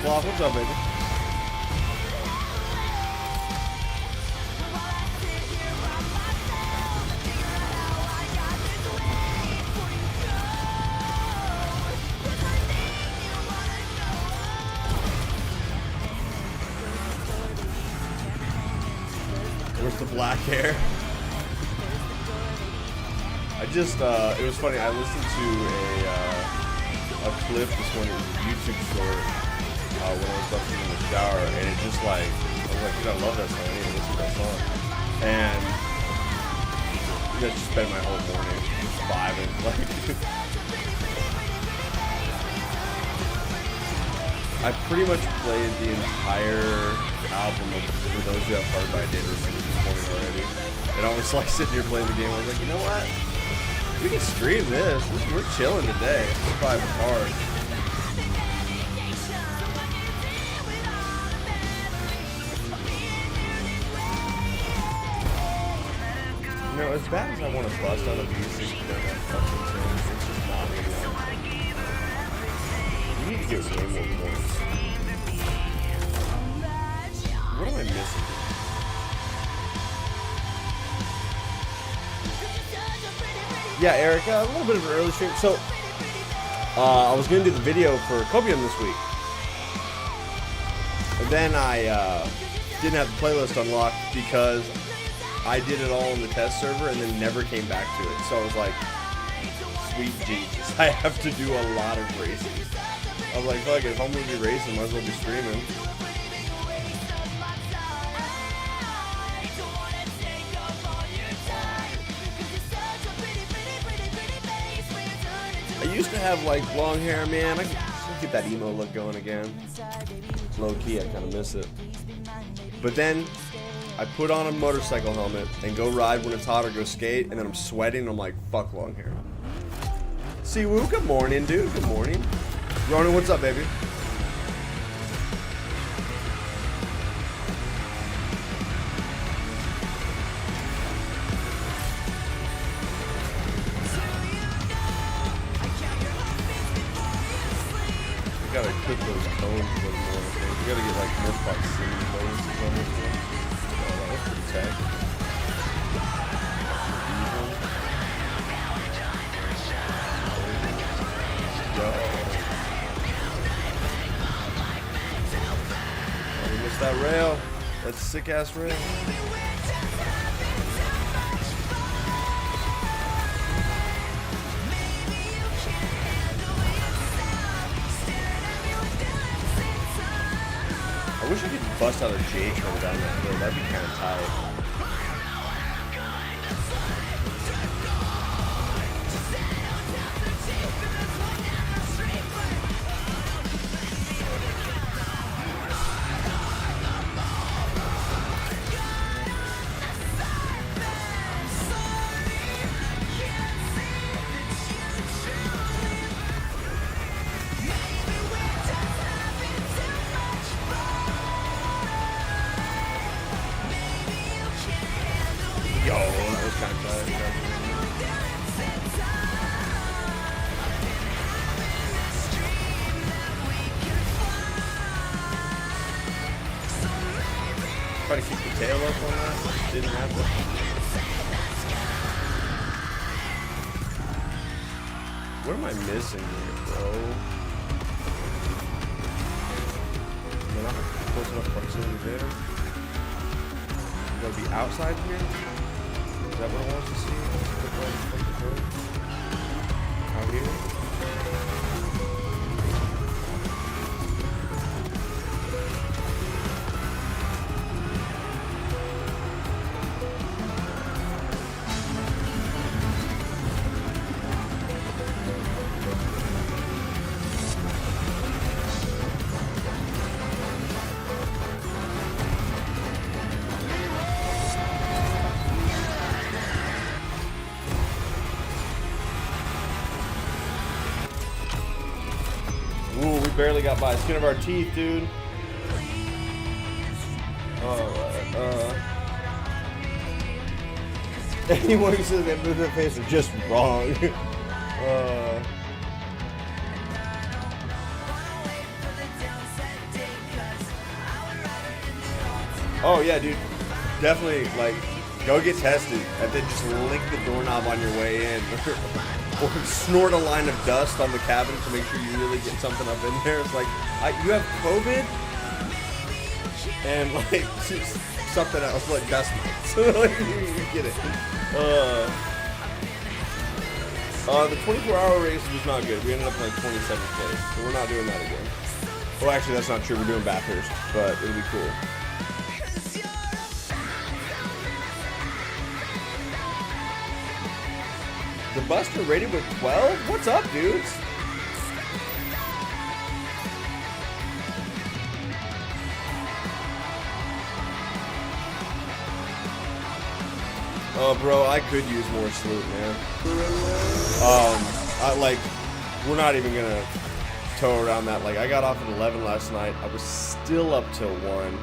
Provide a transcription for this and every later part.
Sloth, what's up, baby? Where's the black hair? I just, it was funny, I listened to a clip this morning, it was a YouTube short, when I was brushing in the shower, and it just like, I was like, dude, I love that song, I need to listen to that song. And that just spent my whole morning just vibing, like. I pretty much played the entire album of For Those Who Have Heart by David this morning already. And I was like sitting here playing the game, I was like, you know what? We can stream this. We're chilling today. We're vibing hard. You know, as bad as I want to bust on a music, you know, that fucking thing, it's just not really on. You need to give way more points. What am I missing? Yeah, Eric, a little bit of an early stream. So, I was going to do the video for Copium this week. And then I didn't have the playlist unlocked because I did it all in the test server and then never came back to it. So I was like, sweet Jesus, I have to do a lot of racing. I was like, fuck it, if I'm going to be racing, might as well be streaming. I used to have like long hair, man. I can get that emo look going again. Low key, I kind of miss it. But then I put on a motorcycle helmet and go ride when it's hot or go skate, and then I'm sweating and I'm like, fuck long hair. Siwoo, good morning, dude. Good morning. Ronan, what's up, baby? Gotta cook those cones a little more, I think. You gotta get like more proximity bonuses on this one. Oh, that was pretty tech. Yo. Oh, we missed that rail. That sick ass rail. I wish I could bust out a J-turn down that hill. That'd be kind of tight. Yo, that was kind of tight. Try to keep the tail up on that. Didn't happen. What am I missing here, bro? Am I not close enough proximity there? You gotta be outside here? Is that what it wants to see? Out here? Ooh, we barely got by. Skin of our teeth, dude. Alright, anyone who says they moved their face are just wrong. Oh yeah, dude. Definitely, like, go get tested and then just lick the doorknob on your way in. Or snort a line of dust on the cabinet to make sure you really get something up in there. It's like, you have COVID? And, like, just something else, like dust mites. Like, you get it. The 24-hour race was not good. We ended up like 27th place, so we're not doing that again. Well, actually, that's not true. We're doing Bathurst, but it'll be cool. The Buster rated with 12? What's up, dudes? Oh, bro, I could use more sloot, man. We're not even gonna tow around that. Like, I got off at 11 last night. I was still up till 1,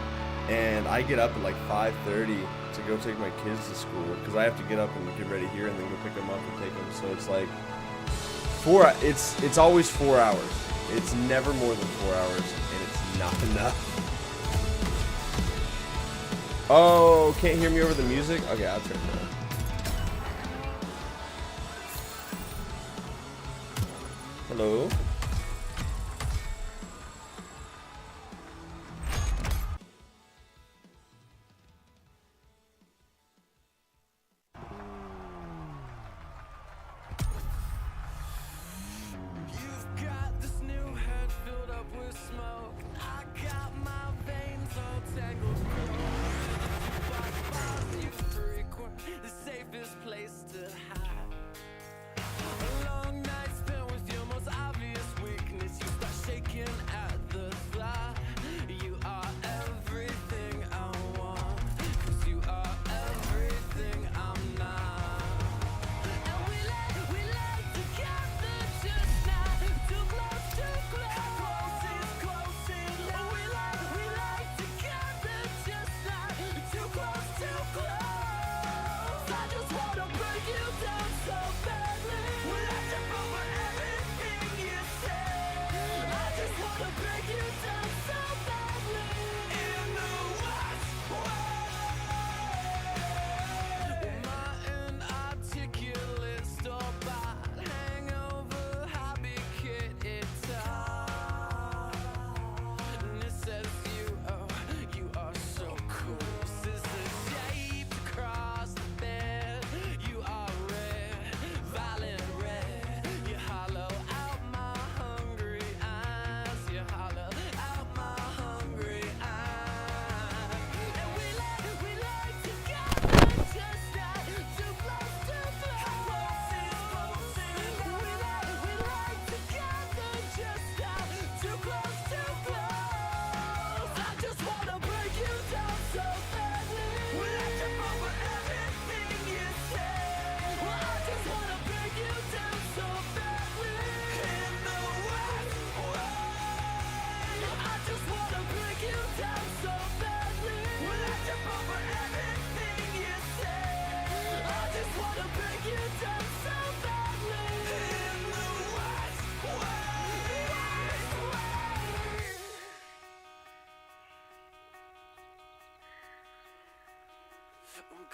and I get up at like 5:30 to go take my kids to school because I have to get up and get ready here and then go pick them up and take them. So it's like it's always 4 hours. It's never more than 4 hours, and it's not enough. Oh, can't hear me over the music? Okay, I'll turn it on. Hello?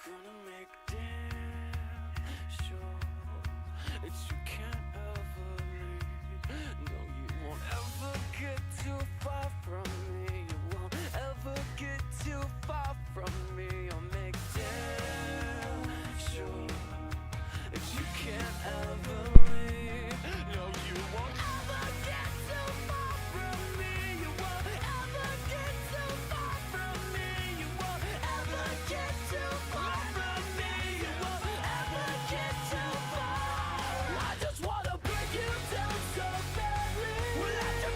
I'm gonna make damn sure that you can't ever leave. No, you won't ever get too far from me. You won't ever get too far from me. I'll make damn sure that you can't ever leave. No, you won't ever get too far from me. You won't ever get too far from me. You won't ever get too far from me. You won't ever get too far. I just wanna break you down so badly. We'll have to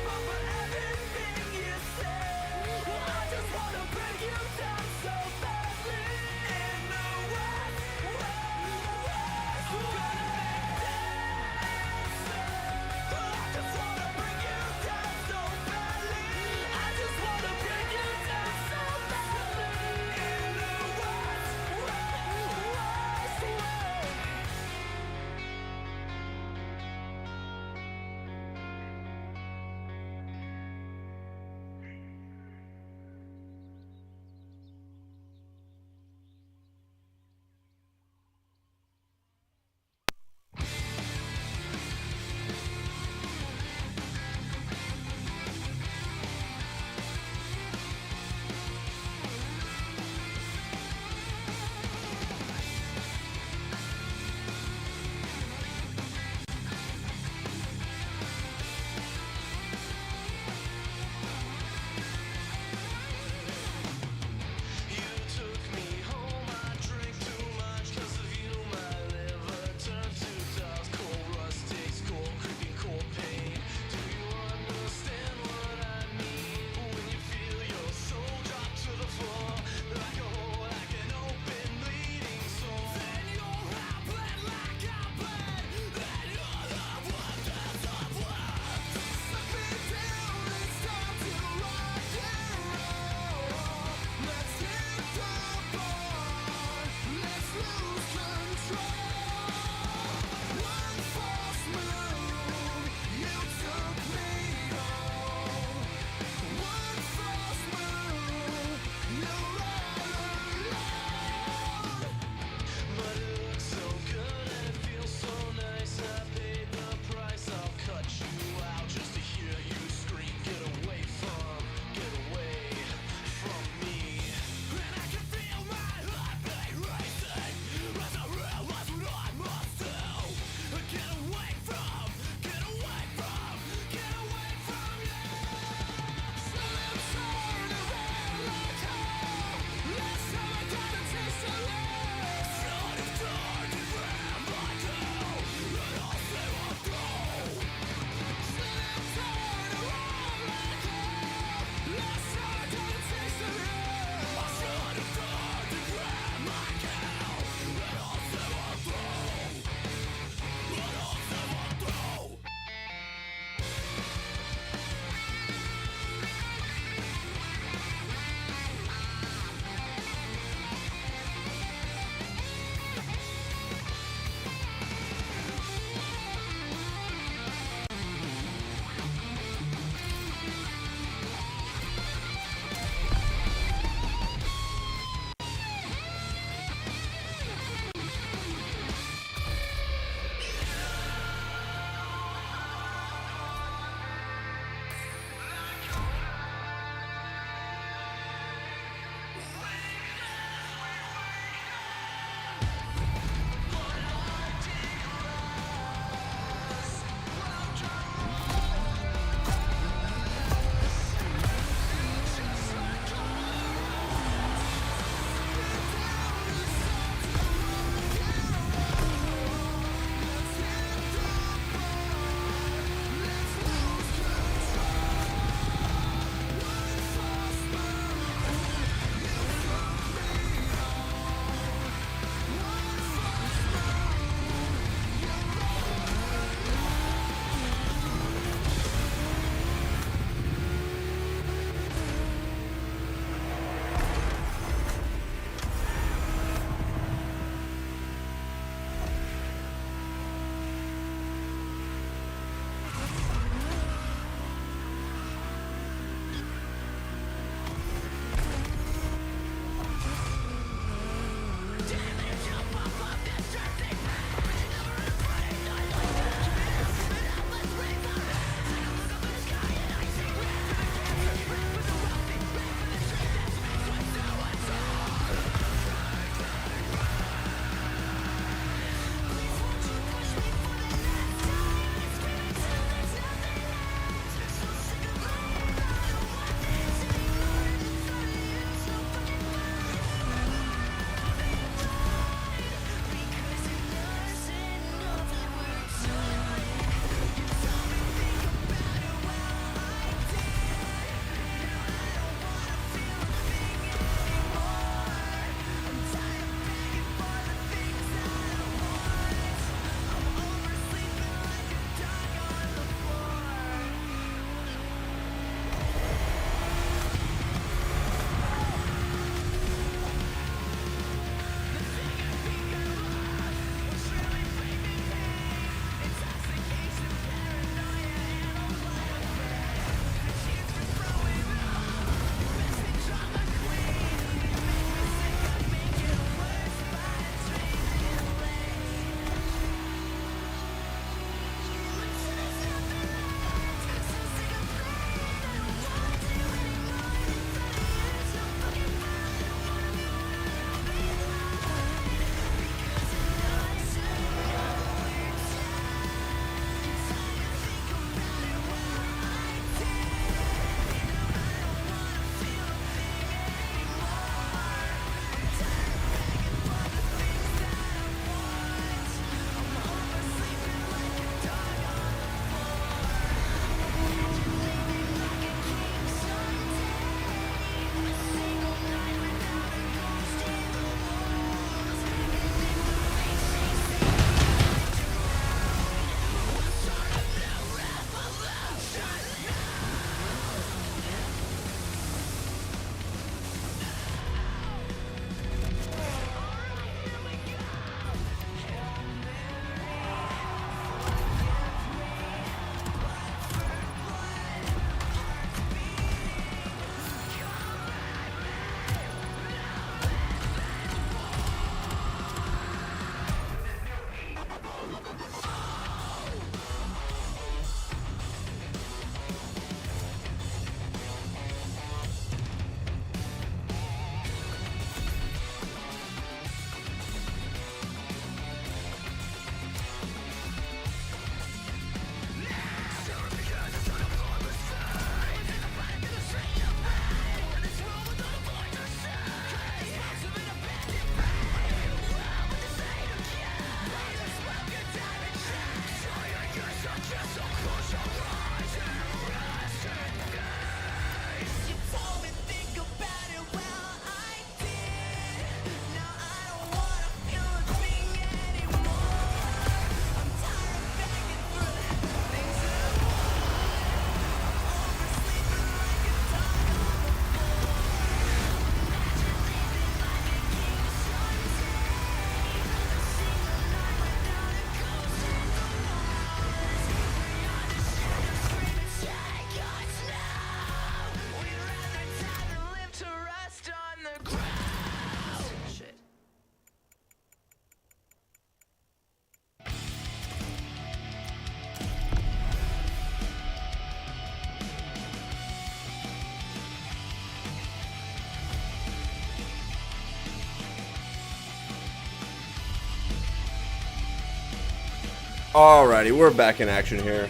Alrighty, we're back in action here.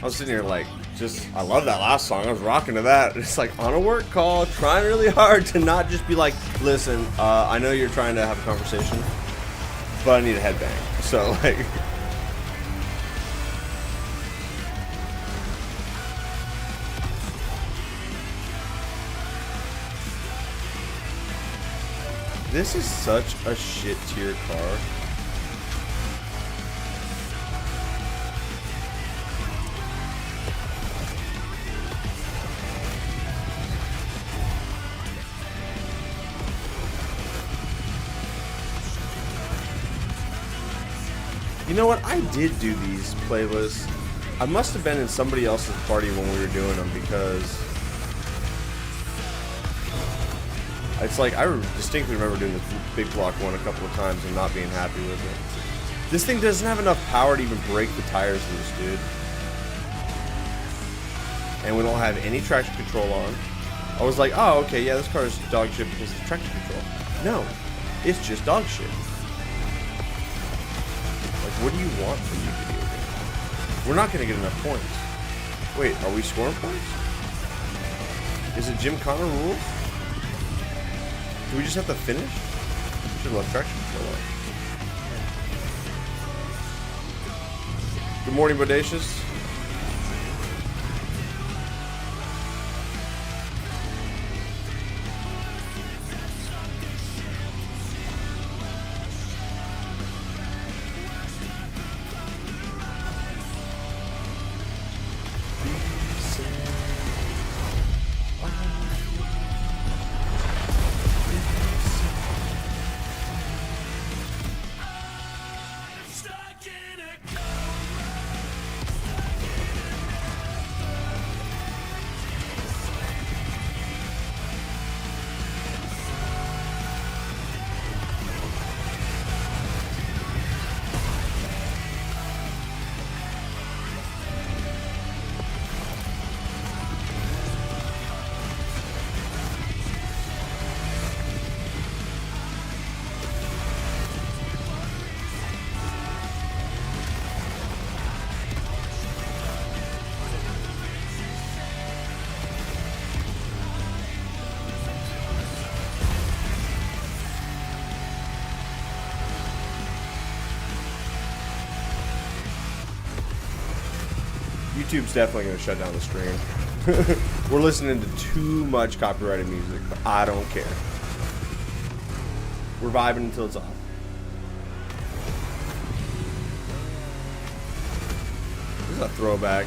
I was sitting here like, I love that last song. I was rocking to that. It's like on a work call, trying really hard to not just be like, listen, I know you're trying to have a conversation, but I need a headbang. So like, this is such a shit tier car. You know what? I did do these playlists. I must have been in somebody else's party when we were doing them because it's like I distinctly remember doing the big block one a couple of times and not being happy with it. This thing doesn't have enough power to even break the tires loose, dude. And we don't have any traction control on. I was like, oh, okay, yeah, this car is dog shit because of traction control. No, it's just dog shit. What do you want from me video game? We're not going to get enough points. Wait, are we scoring points? Is it Gymkhana rules? Do we just have to finish? We should have left traction control on. Good morning, Bodacious. YouTube's definitely going to shut down the stream. We're listening to too much copyrighted music, but I don't care. We're vibing until it's off. This is a throwback.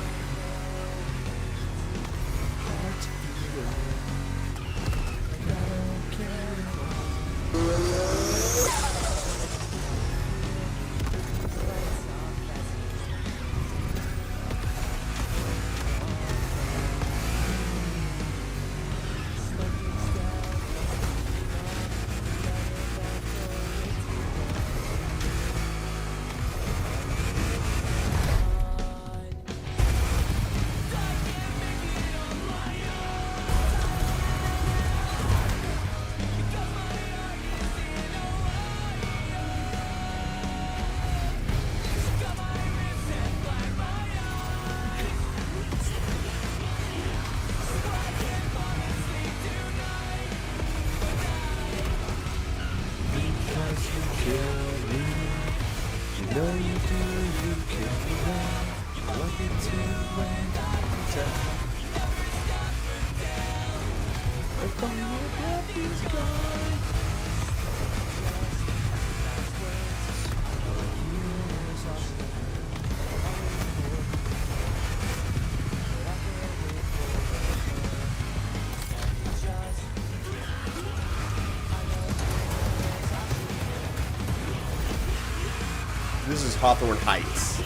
This is Hawthorne Heights.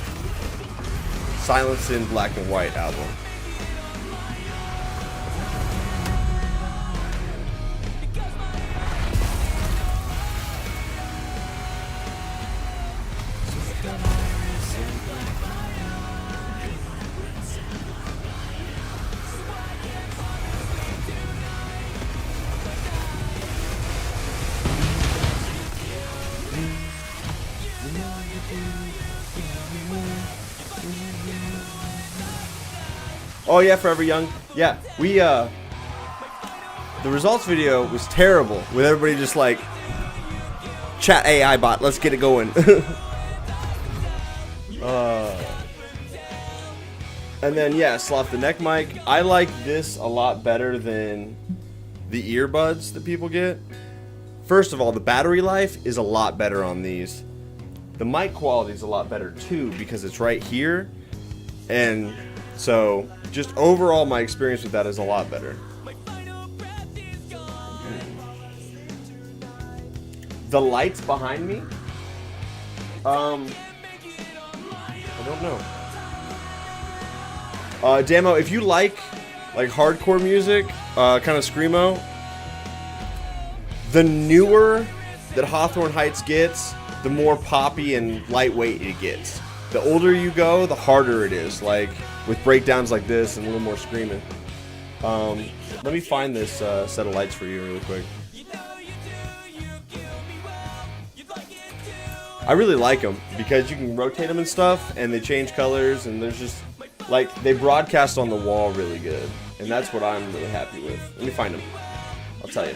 Silence in Black and White album. Oh yeah, Forever Young. Yeah, we the results video was terrible with everybody just like chat AI bot, let's get it going. And then yeah, Sloth the neck mic. I like this a lot better than the earbuds that people get. First of all, the battery life is a lot better on these. The mic quality is a lot better too because it's right here. And so just overall my experience with that is a lot better. The lights behind me? I don't know. Damo, if you like hardcore music, kind of screamo, the newer that Hawthorne Heights gets, the more poppy and lightweight it gets. The older you go, the harder it is, like with breakdowns like this and a little more screaming. Let me find this set of lights for you really quick. I really like them because you can rotate them and stuff, and they change colors, and there's just like they broadcast on the wall really good, and that's what I'm really happy with. Let me find them. I'll tell you.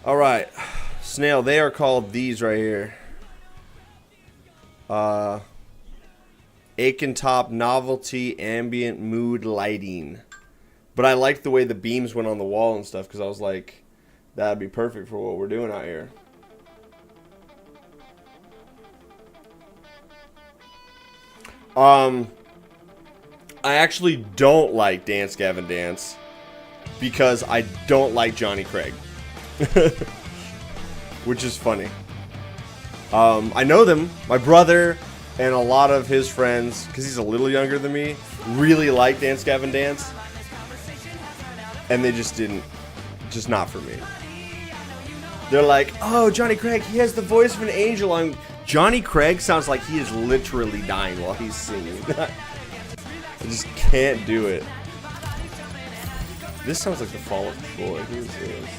All right, Snail. They are called these right here. Aiken Top Novelty Ambient Mood Lighting. But I liked the way the beams went on the wall and stuff because I was like, that'd be perfect for what we're doing out here. I actually don't like Dance Gavin Dance because I don't like Johnny Craig. Which is funny. I know them. My brother and a lot of his friends, because he's a little younger than me, really like Dance Gavin Dance. And they just didn't, just not for me. They're like, oh, Johnny Craig, he has the voice of an angel. Johnny Craig sounds like he is literally dying while he's singing. I just can't do it. This sounds like the Fall of Troy. Who is this?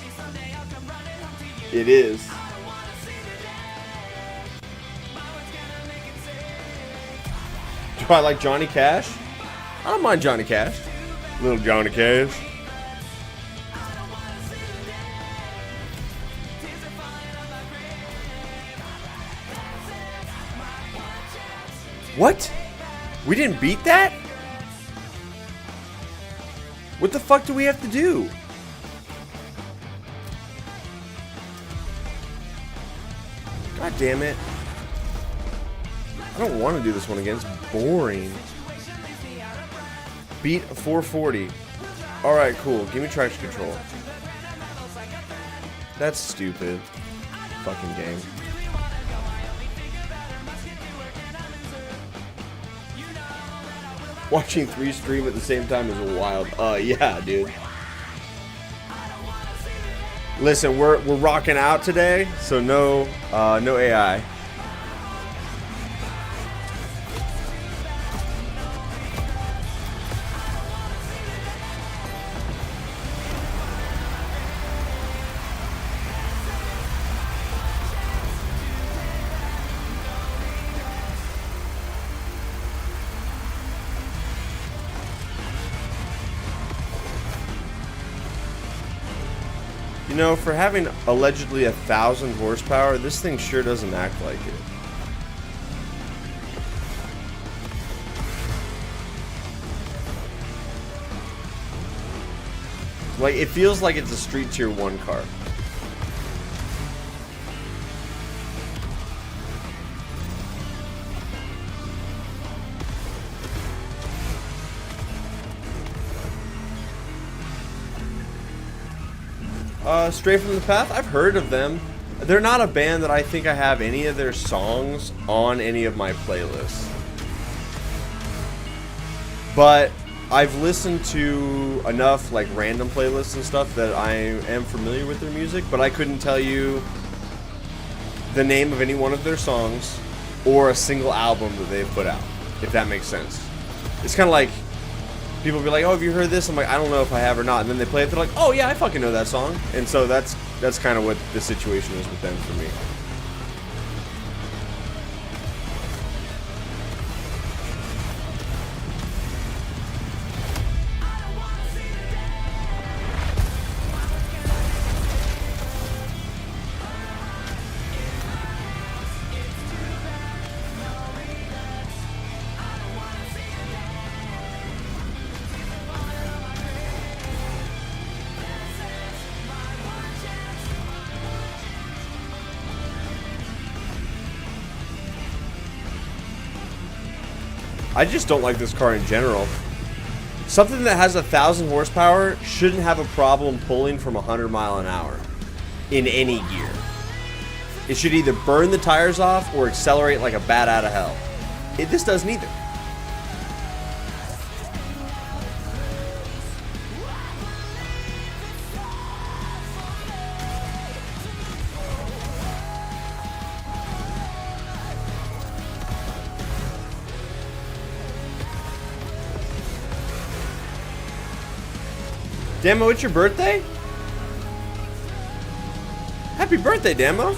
It is. Do I like Johnny Cash? I don't mind Johnny Cash. Little Johnny Cash. What? We didn't beat that? What the fuck do we have to do? God damn it. I don't want to do this one again. It's boring. Beat 440. Alright, cool. Give me traction control. That's stupid. Fucking game. Watching 3 stream at the same time is wild. Yeah, dude. Listen, we're rocking out today, so no AI. You know, for having allegedly 1,000 horsepower, this thing sure doesn't act like it. Like, it feels like it's a Street Tier 1 car. Straight from the Path, I've heard of them. They're not a band that I think I have any of their songs on any of my playlists. But I've listened to enough like random playlists and stuff that I am familiar with their music, but I couldn't tell you the name of any one of their songs or a single album that they've put out, if that makes sense. It's kind of like people be like, oh, have you heard this? I'm like, I don't know if I have or not. And then they play it, they're like, oh yeah, I fucking know that song. And so that's kind of what the situation is with them for me. I just don't like this car in general. Something that has 1,000 horsepower shouldn't have a problem pulling from 100 miles an hour in any gear. It should either burn the tires off or accelerate like a bat out of hell. This does neither. Demo, it's your birthday? Happy birthday, Demo.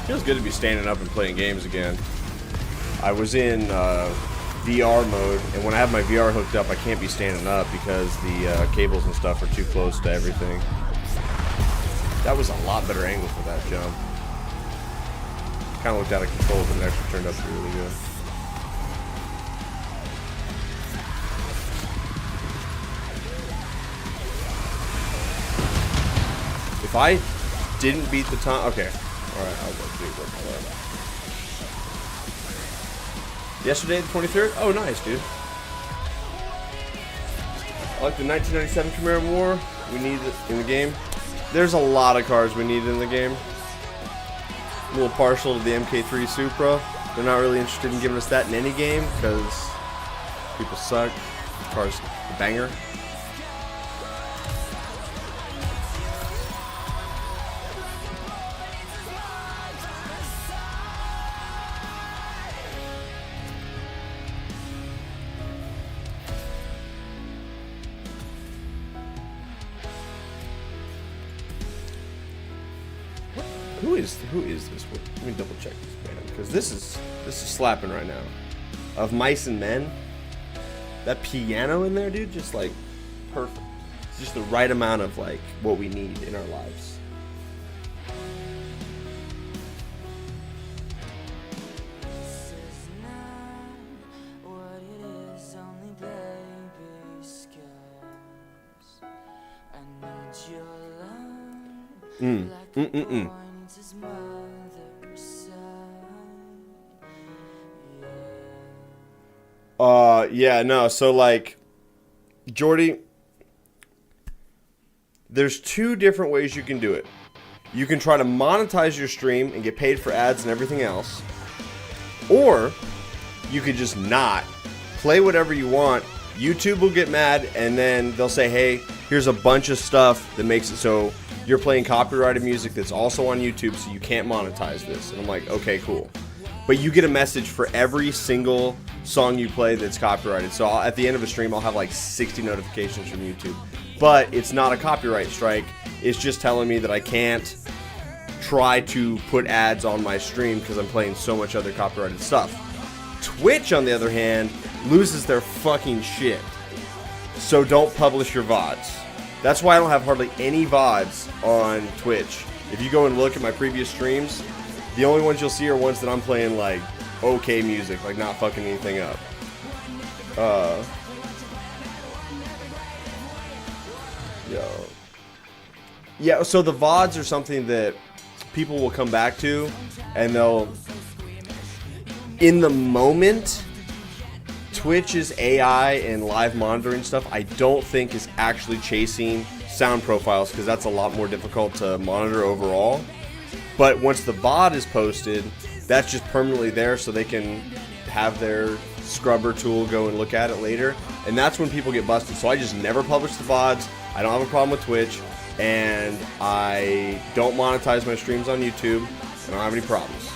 Feels good to be standing up and playing games again. I was in VR mode, and when I have my VR hooked up, I can't be standing up because the cables and stuff are too close to everything. That was a lot better angle for that jump. Kind of looked out of control, but it actually turned out to be really good. If I didn't beat the time, okay. Alright, I'll go do work on that. Yesterday, the 23rd? Oh, nice, dude. I like the 1997 Camaro more. We need it in the game. There's a lot of cars we need in the game. I'm a little partial to the MK3 Supra. They're not really interested in giving us that in any game because people suck. The car's a banger. Who is this? Let me double check this band because this is slapping right now. Of Mice and Men, that piano in there, dude, just like perfect. It's just the right amount of like what we need in our lives. Yeah, no, so like, Jordy, there's two different ways you can do it. You can try to monetize your stream and get paid for ads and everything else, or you could just not play whatever you want. YouTube will get mad, and then they'll say, hey, here's a bunch of stuff that makes it so you're playing copyrighted music that's also on YouTube, so you can't monetize this. And I'm like, okay, cool. but you get a message for every single song you play that's copyrighted. So at the end of a stream, I'll have like 60 notifications from YouTube. But it's not a copyright strike. It's just telling me that I can't try to put ads on my stream because I'm playing so much other copyrighted stuff. Twitch, on the other hand, loses their fucking shit. So don't publish your VODs. That's why I don't have hardly any VODs on Twitch. If you go and look at my previous streams, the only ones you'll see are ones that I'm playing like okay music, like not fucking anything up. Yeah, so the VODs are something that people will come back to, and they'll, in the moment, Twitch's AI and live monitoring stuff, I don't think is actually chasing sound profiles, because that's a lot more difficult to monitor overall. But once the VOD is posted, that's just permanently there, so they can have their scrubber tool go and look at it later, and that's when people get busted. So I just never publish the VODs. I don't have a problem with Twitch, and I don't monetize my streams on YouTube. I don't have any problems.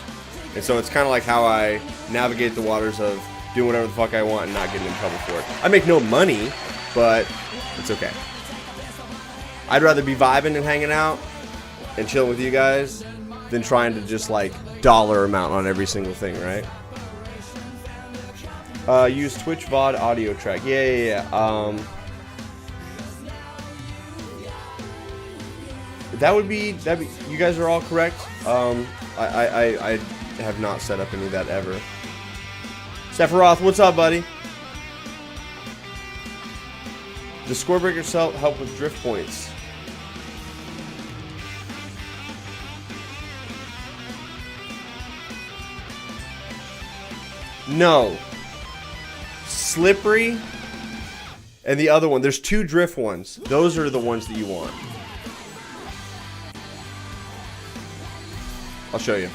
And so it's kind of like how I navigate the waters of doing whatever the fuck I want and not getting in trouble for it. I make no money, but it's okay. I'd rather be vibing and hanging out and chilling with you guys than trying to just like dollar amount on every single thing, right? Use Twitch VOD audio track. Yeah. That'd be. You guys are all correct. I have not set up any of that ever. Sephiroth, what's up, buddy? Does Scorebreaker help with drift points? No. Slippery and the other one. There's two drift ones. Those are the ones that you want. I'll show you.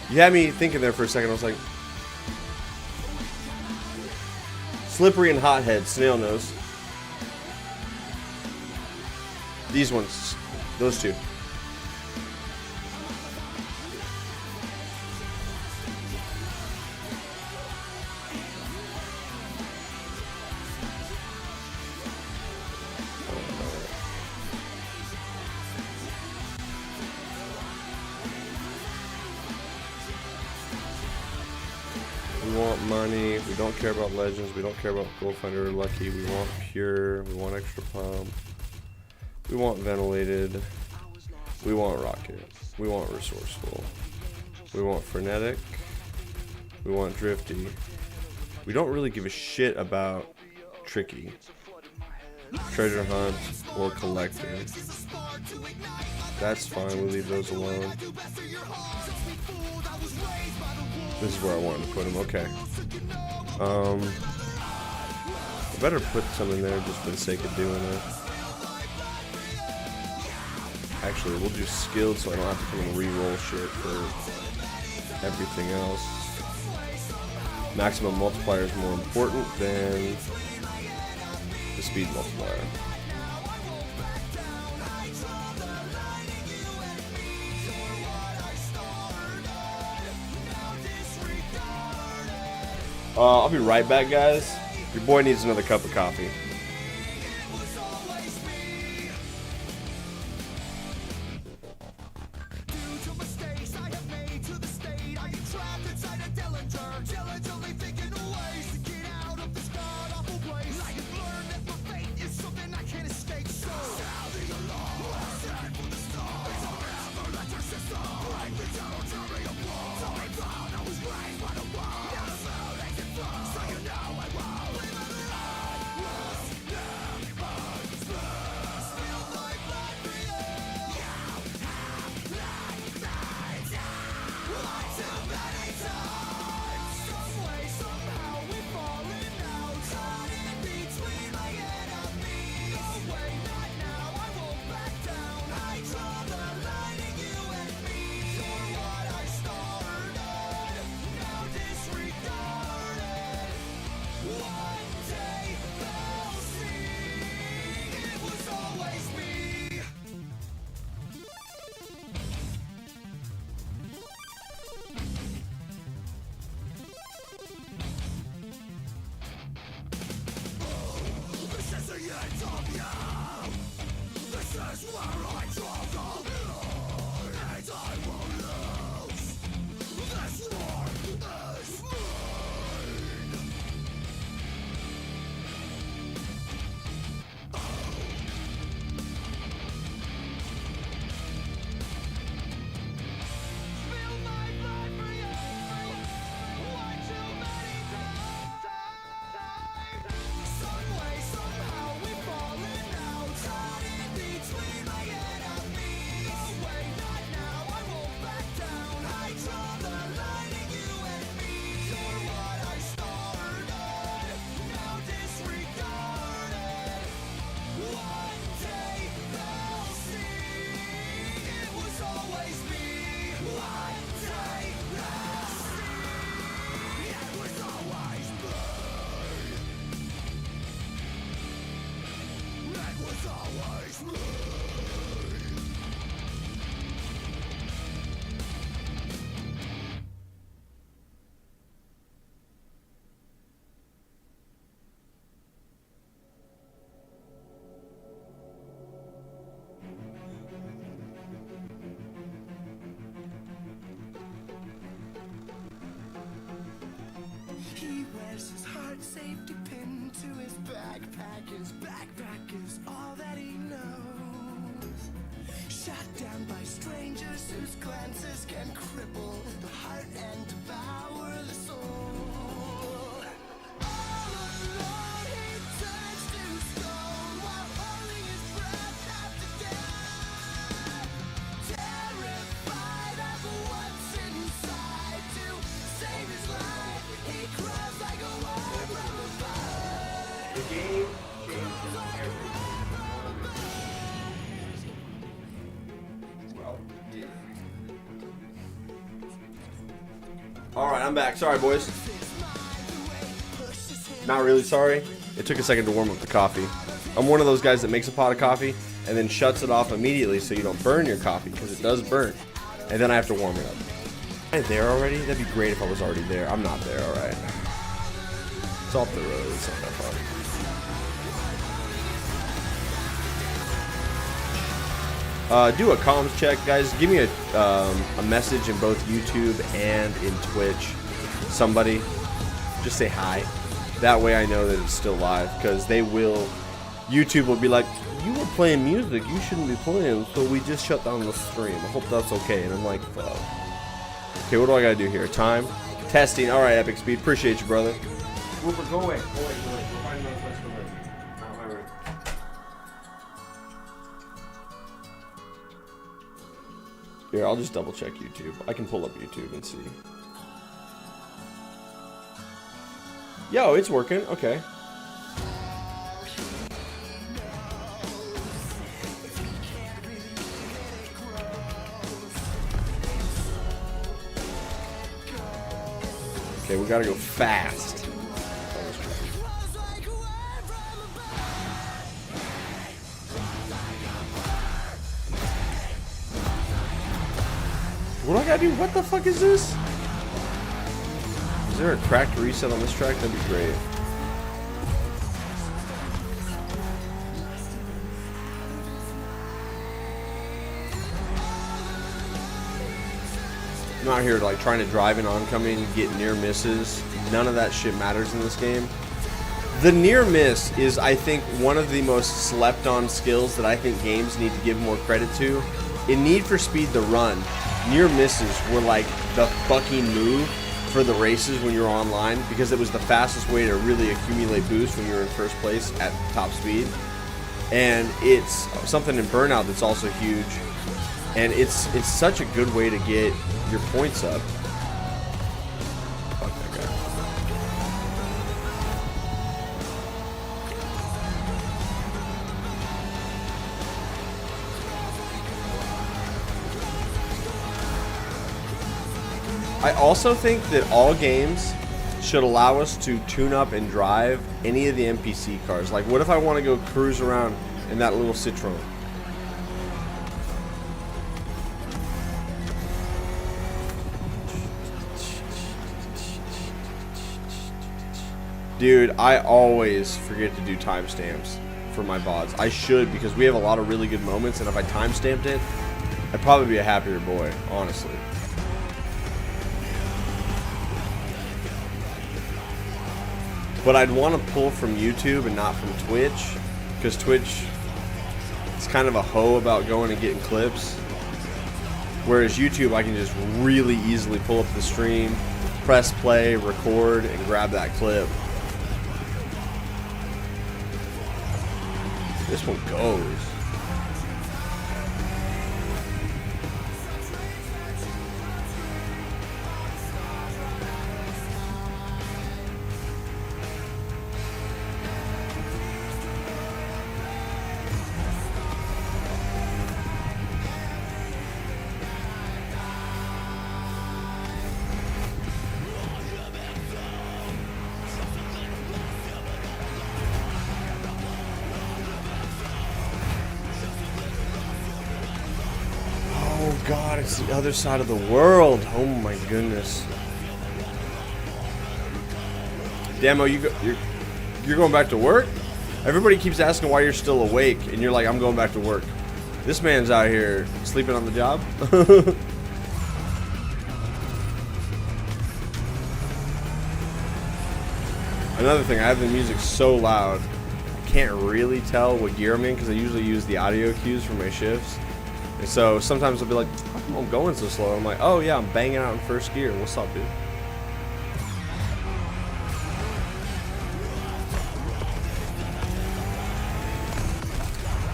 You had me thinking there for a second. I was like, slippery and hothead, snail nose. These ones, those two. We want money. We don't care about legends. We don't care about Goldfinder or Lucky. We want pure. We want extra pump. We want ventilated. We want rocket. We want resourceful. We want frenetic. We want drifty. We don't really give a shit about tricky, treasure hunt, or collector. That's fine. We leave those alone. This is where I wanted to put them. Okay. I better put some in there just for the sake of doing it. Actually, we'll do skilled so I don't have to come and re-roll shit for everything else. Maximum multiplier is more important than the speed multiplier. I'll be right back, guys. Your boy needs another cup of coffee. his heart safety pin to his backpack. His backpack is all that he knows. Shot down by strangers whose glances can cripple the heart and devour the soul. All alone he turns to stone while holding his breath after death. Terrified of what's inside, to save his life, he cries like a wolf from a bird. The game changes everything. Well, yeah. Alright, I'm back. Sorry, boys. Not really sorry. It took a second to warm up the coffee. I'm one of those guys that makes a pot of coffee and then shuts it off immediately so you don't burn your coffee, because it does burn. And then I have to warm it up. Am I there already? That'd be great if I was already there. I'm not there, alright. It's off the road. It's not that far. Do a comms check, guys. Give me a message in both YouTube and in Twitch. Somebody, just say hi. That way I know that it's still live, because they will. YouTube will be like, you were playing music, you shouldn't be playing, so we just shut down the stream. I hope that's okay. And I'm like, fuck. Okay, what do I gotta do here? Time, testing. All right, Epic Speed. Appreciate you, brother. Rupert, go away. Go away. Go away. We'll find another place to live. Not my room. Here, I'll just double check YouTube. I can pull up YouTube and see. Yo, it's working. Okay. Okay, we gotta go fast. What do I gotta do? What the fuck is this? Is there a cracked reset on this track? That'd be great. I'm out here like trying to drive in oncoming, get near misses. None of that shit matters in this game. The near miss is, I think, one of the most slept on skills that I think games need to give more credit to. In Need for Speed The Run, near misses were like the fucking move for the races when you're online, because it was the fastest way to really accumulate boost when you're in first place at top speed. And it's something in Burnout that's also huge. And it's such a good way to get your points up. Fuck that guy. I also think that all games should allow us to tune up and drive any of the NPC cars. Like, what if I want to go cruise around in that little Citroen? Dude, I always forget to do timestamps for my VODs. I should, because we have a lot of really good moments, and if I timestamped it, I'd probably be a happier boy, honestly. But I'd want to pull from YouTube and not from Twitch, because Twitch is kind of a hoe about going and getting clips. Whereas YouTube, I can just really easily pull up the stream, press play, record, and grab that clip. This one goes. God, it's the other side of the world. Oh my goodness. Demo, you're going back to work? Everybody keeps asking why you're still awake, and you're like, I'm going back to work. This man's out here sleeping on the job. Another thing, I have the music so loud, I can't really tell what gear I'm in because I usually use the audio cues for my shifts. And so sometimes I'll be like, how come I'm going so slow? I'm like, oh yeah, I'm banging out in first gear. What's up, dude?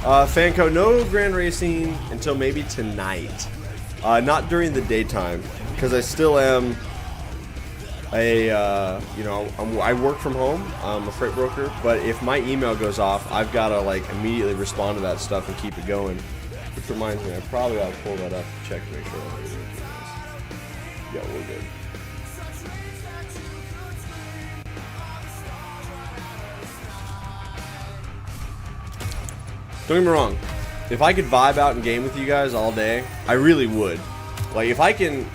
Fanco, no grand racing until maybe tonight. Not during the daytime, because I still am I work from home. I'm a freight broker, but if my email goes off, I've got to like immediately respond to that stuff and keep it going. Which reminds me, I probably ought to pull that up to check to make sure I'm doing this. Yeah, we're good. Don't get me wrong. If I could vibe out and game with you guys all day, I really would. Like, if I can...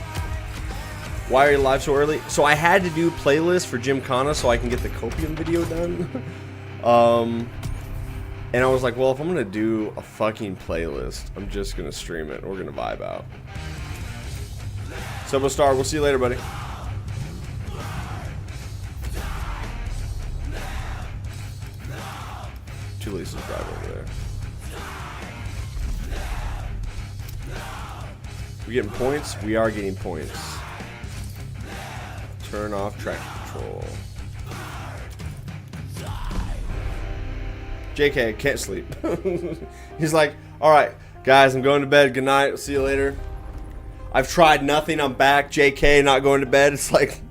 Why are you live so early? So I had to do playlists for Gymkhana so I can get the Copium video done. And I was like, well, if I'm going to do a fucking playlist, I'm just going to stream it. We're going to vibe out. Subo Star, we'll see you later, buddy. Two Lisa's drive over there. We getting points? We are getting points. Turn off track control. JK, can't sleep. He's like, alright, guys, I'm going to bed. Good night. See you later. I've tried nothing. I'm back. JK, not going to bed. It's like,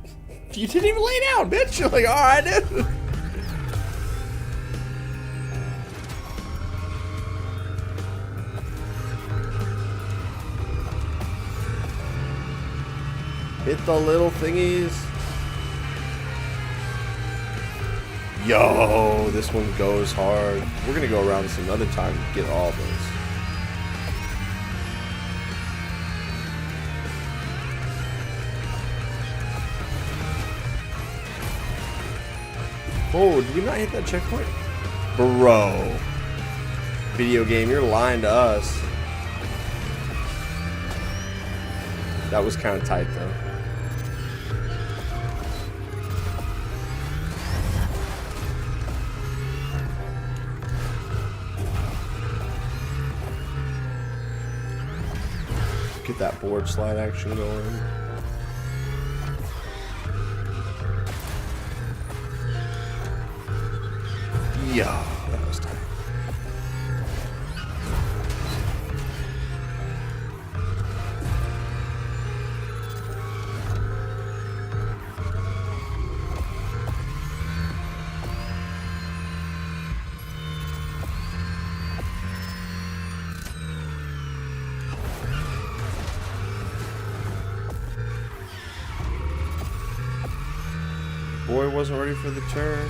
you didn't even lay down, bitch. You're like, alright, dude. Hit the little thingies. Yo, this one goes hard. We're gonna go around this another time to get all of those. Oh, did we not hit that checkpoint? Bro. Video game, you're lying to us. That was kind of tight though. Get that board slide action going. Yeah, that was tight. Boy wasn't ready for the turn.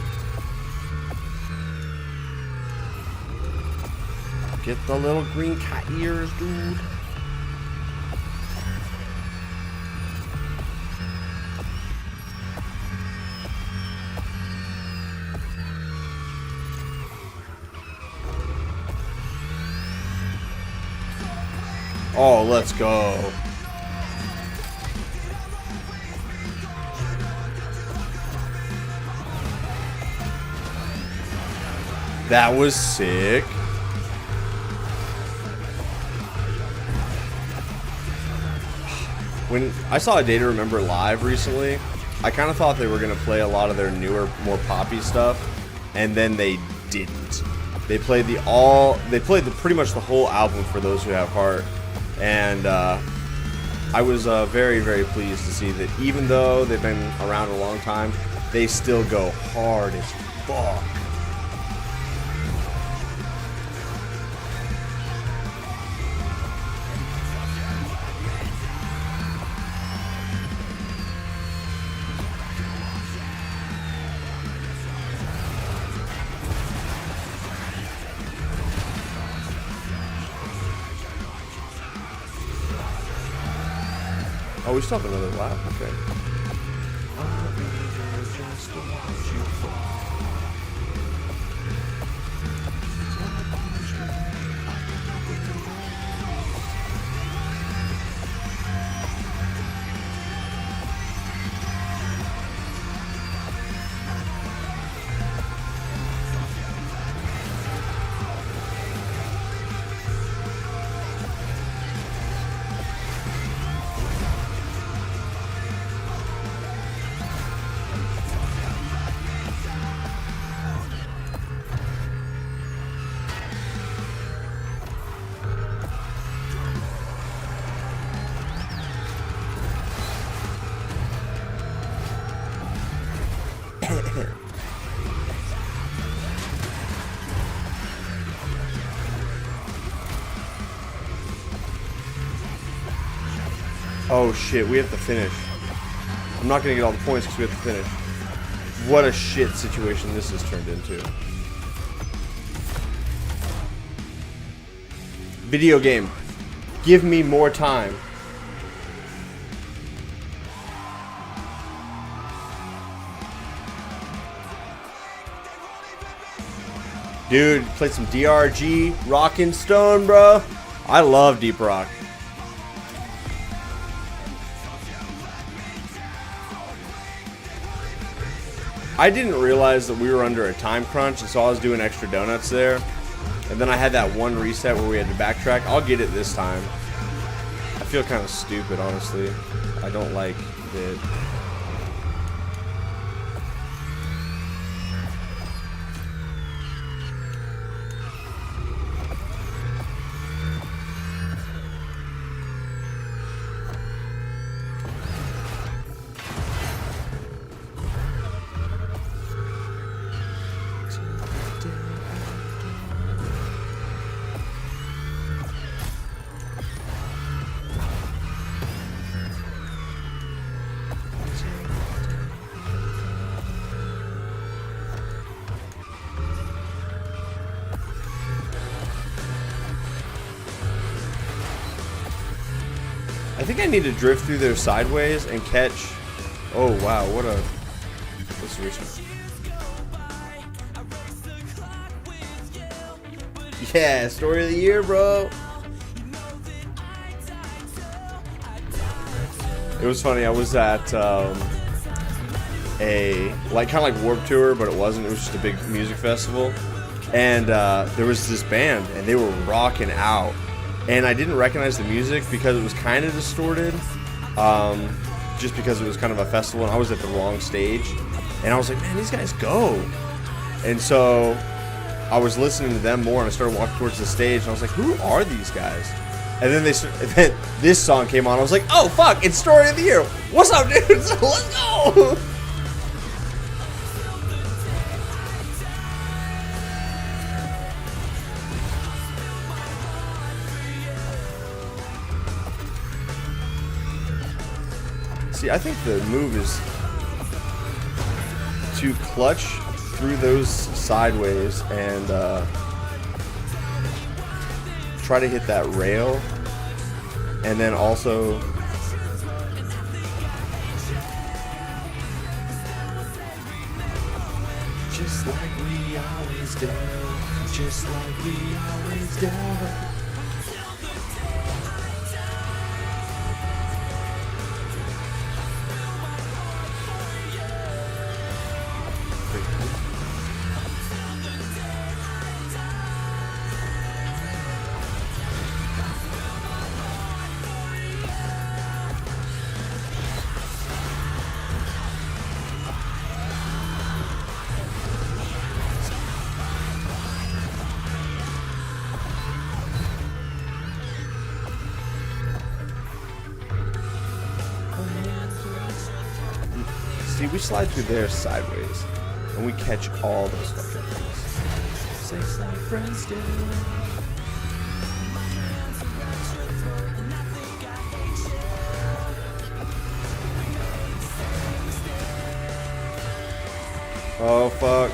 Get the little green cat ears, dude. Oh, let's go. That was sick. When I saw A Day to Remember live recently, I kind of thought they were going to play a lot of their newer, more poppy stuff, and then they didn't. They played pretty much the whole album for Those Who Have Heart, and I was very, very pleased to see that even though they've been around a long time, they still go hard as fuck. Oh, we still have another lap. Okay. Oh shit, we have to finish. I'm not gonna get all the points because we have to finish. What a shit situation this has turned into. Video game. Give me more time. Dude, played some DRG, Rockin' Stone, bro. I love Deep Rock. I didn't realize that we were under a time crunch, and so I was doing extra donuts there. And then I had that one reset where we had to backtrack. I'll get it this time. I feel kind of stupid, honestly. I don't like it. I think I need to drift through there sideways and catch. Oh wow, what a. Let's restart. Yeah, story of the year, bro. It was funny. I was at a kind of like Warped Tour, but it wasn't. It was just a big music festival, and there was this band, and they were rocking out. And I didn't recognize the music because it was kind of distorted, just because it was kind of a festival and I was at the wrong stage. And I was like, man, these guys go. And so I was listening to them more and I started walking towards the stage and I was like, who are these guys? And then then this song came on. I was like, oh, fuck, it's Story of the Year. What's up, dudes? Let's go. See, I think the move is to clutch through those sideways and try to hit that rail, and then also just like we always do, just like we always do. See, we slide through there sideways, and we catch all those fucking things. Sex like friends do. Oh, fuck.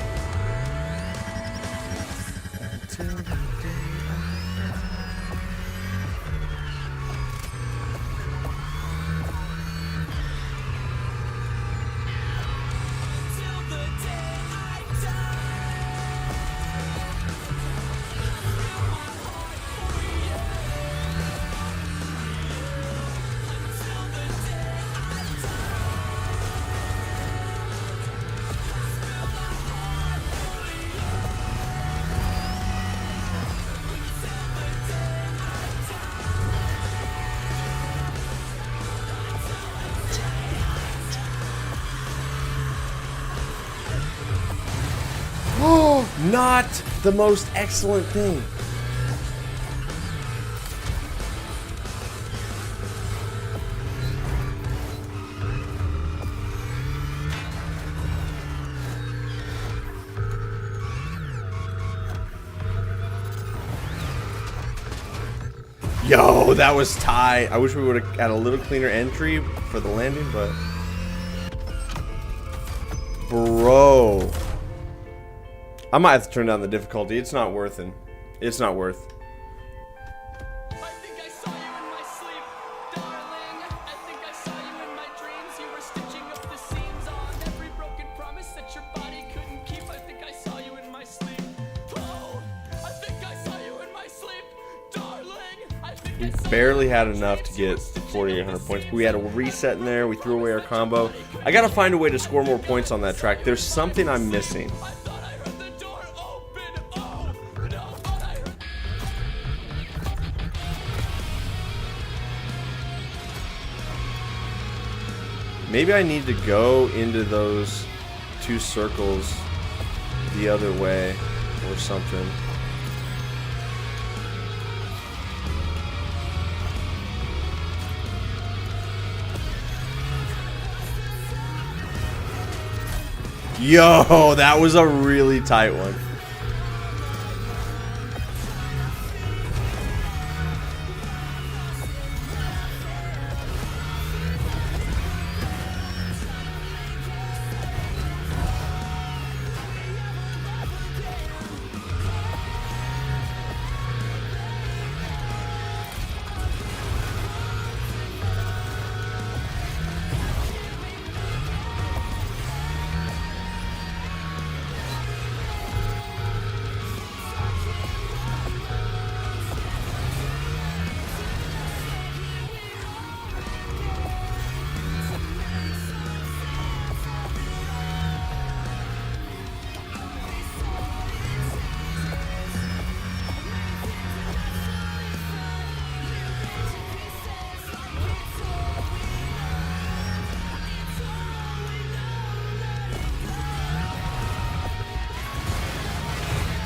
Not the most excellent thing. Yo, that was tight. I wish we would have had a little cleaner entry for the landing, but... Bro. I might have to turn down the difficulty. It's not worth it. It's not worth. I think I saw you in my sleep, darling. I think I saw you in my dreams. You were stitching up the seams on every broken promise that your body couldn't keep. I think I saw you in my sleep. Oh, I think I saw you in my sleep, darling. I think We barely had enough to get 4,800 points. We had a reset in there. We threw away our combo. I gotta find a way to score more points on that track. There's something I'm missing. I thought I heard the door open. Oh, no, thought I heard. Maybe I need to go into those 2 circles the other way or something. Yo, that was a really tight one.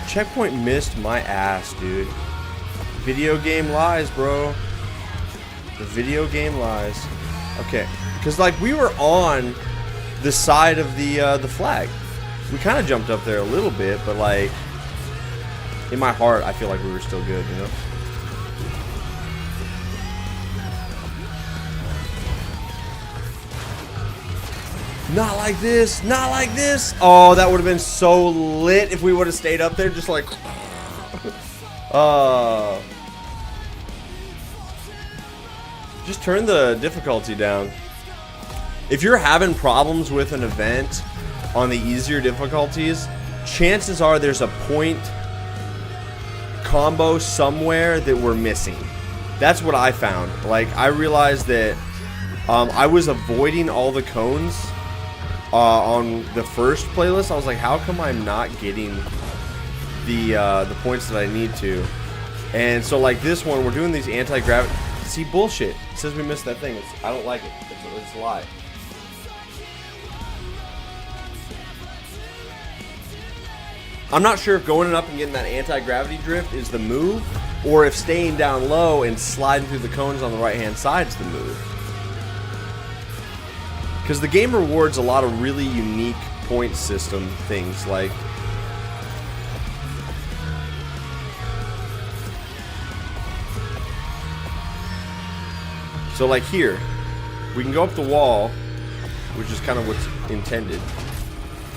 Checkpoint missed my ass, dude. Video game lies, bro. The video game lies. Okay, because like we were on the side of the flag. We kind of jumped up there a little bit, but like in my heart, I feel like we were still good, you know. Not like this, not like this. Oh, that would have been so lit if we would have stayed up there just like just turn the difficulty down. If you're having problems with an event on the easier difficulties, chances are there's a point combo somewhere that we're missing. That's what I found. Like, I realized that I was avoiding all the cones on the first playlist. I was like, how come I'm not getting the points that I need to? And so like this one, we're doing these anti-gravity. See, bullshit. It says we missed that thing. I don't like it. It's a lie. I'm not sure if going up and getting that anti-gravity drift is the move, or if staying down low and sliding through the cones on the right-hand side is the move. Because the game rewards a lot of really unique point system things, like so like here, we can go up the wall, which is kind of what's intended.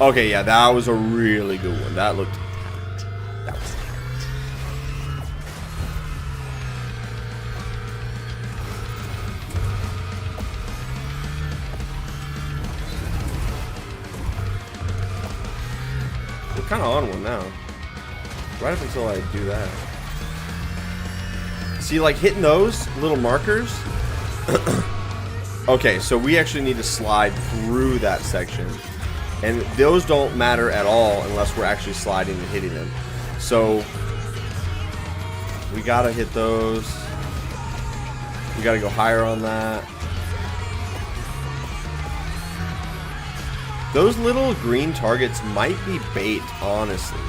Okay, yeah, that was a really good one. That looked tight. That was tight. We're kind of on one now. Right up until I do that. See, like hitting those little markers. Okay, so we actually need to slide through that section. And those don't matter at all unless we're actually sliding and hitting them. So we gotta hit those. We gotta go higher on that. Those little green targets might be bait, honestly.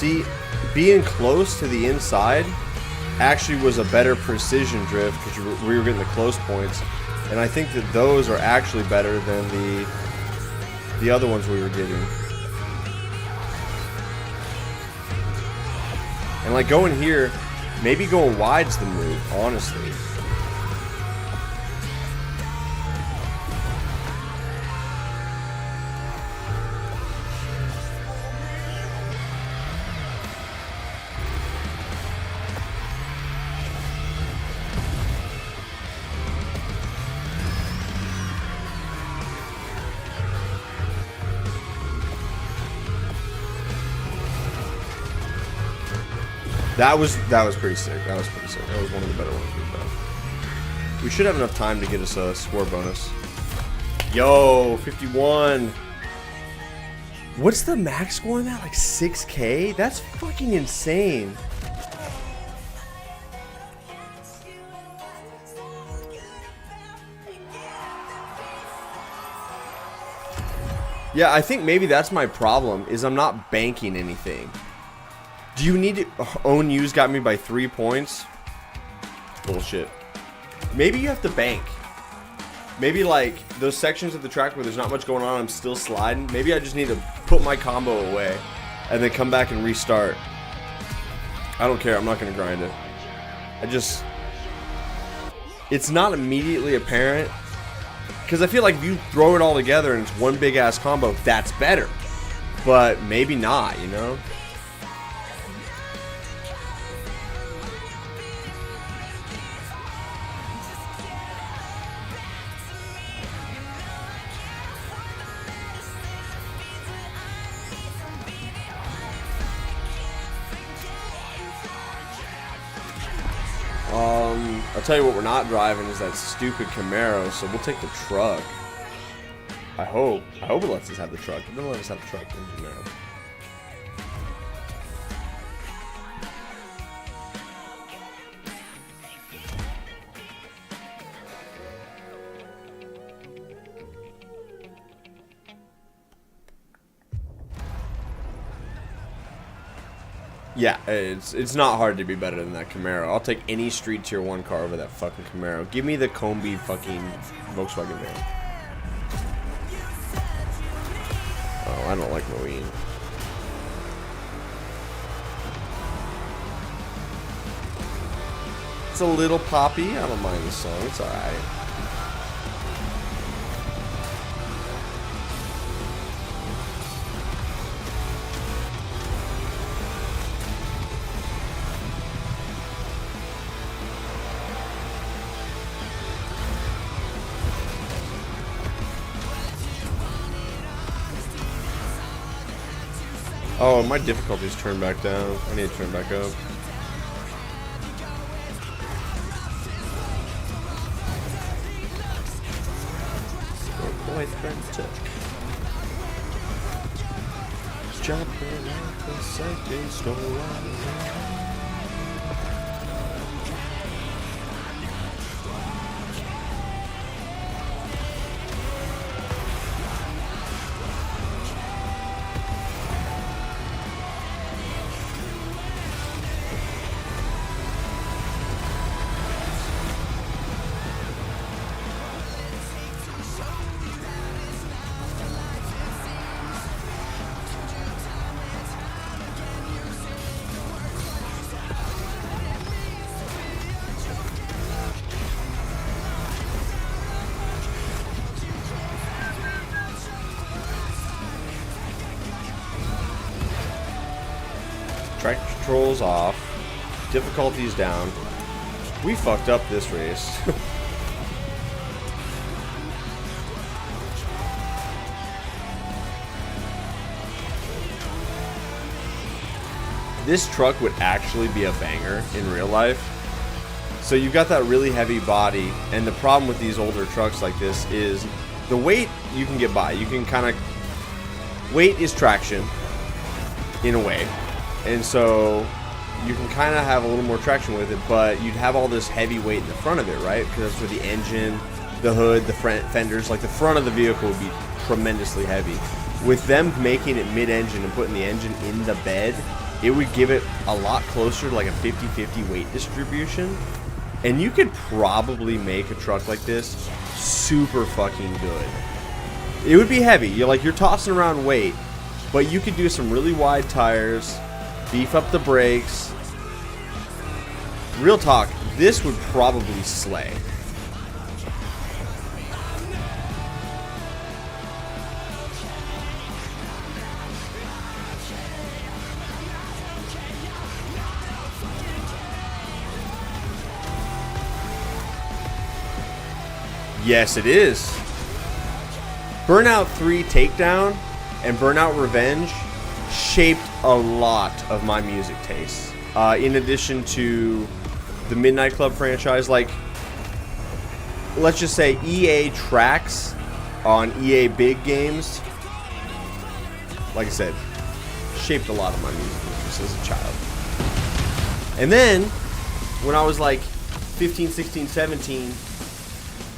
See, being close to the inside actually was a better precision drift because we were getting the close points, and I think that those are actually better than the other ones we were getting. And like going here, maybe going wide's the move, honestly. That was pretty sick. That was pretty sick. That was one of the better ones we've done. We should have enough time to get us a score bonus. Yo, 51. What's the max score on that? Like 6K? That's fucking insane. Yeah, I think maybe that's my problem, is I'm not banking anything. Do you need to own use got me by 3 points? Bullshit. Maybe you have to bank. Maybe like those sections of the track where there's not much going on, I'm still sliding. Maybe I just need to put my combo away and then come back and restart. I don't care. I'm not going to grind it. It's not immediately apparent. Because I feel like if you throw it all together and it's one big ass combo, that's better. But maybe not, you know? I'll tell you what we're not driving is that stupid Camaro, so we'll take the truck. I hope it lets us have the truck. It doesn't let us have the truck in Camaro. Yeah, it's not hard to be better than that Camaro. I'll take any street tier 1 car over that fucking Camaro. Give me the Combi fucking Volkswagen van. Oh, I don't like Moeen. It's a little poppy. I don't mind the song. It's alright. Oh, my difficulty's turned back down. I need to turn back up. Your boyfriend took. Jumping out the second story. Track controls off. Difficulties down. We fucked up this race. This truck would actually be a banger in real life. So you've got that really heavy body, and the problem with these older trucks like this is the weight you can get by. You can kind of... Weight is traction, in a way. And so you can kind of have a little more traction with it, but you'd have all this heavy weight in the front of it, right? Because that's where the engine, the hood, the front fenders, like the front of the vehicle would be tremendously heavy. With them making it mid-engine and putting the engine in the bed, it would give it a lot closer to like a 50-50 weight distribution. And you could probably make a truck like this super fucking good. It would be heavy. You're tossing around weight, but you could do some really wide tires, beef up the brakes. Real talk, this would probably slay. Yes, it is. Burnout 3 Takedown and Burnout Revenge shaped a lot of my music tastes. In addition to the Midnight Club franchise, like, let's just say EA tracks on EA big games, like I said, shaped a lot of my music tastes as a child. And then, when I was like 15, 16, 17,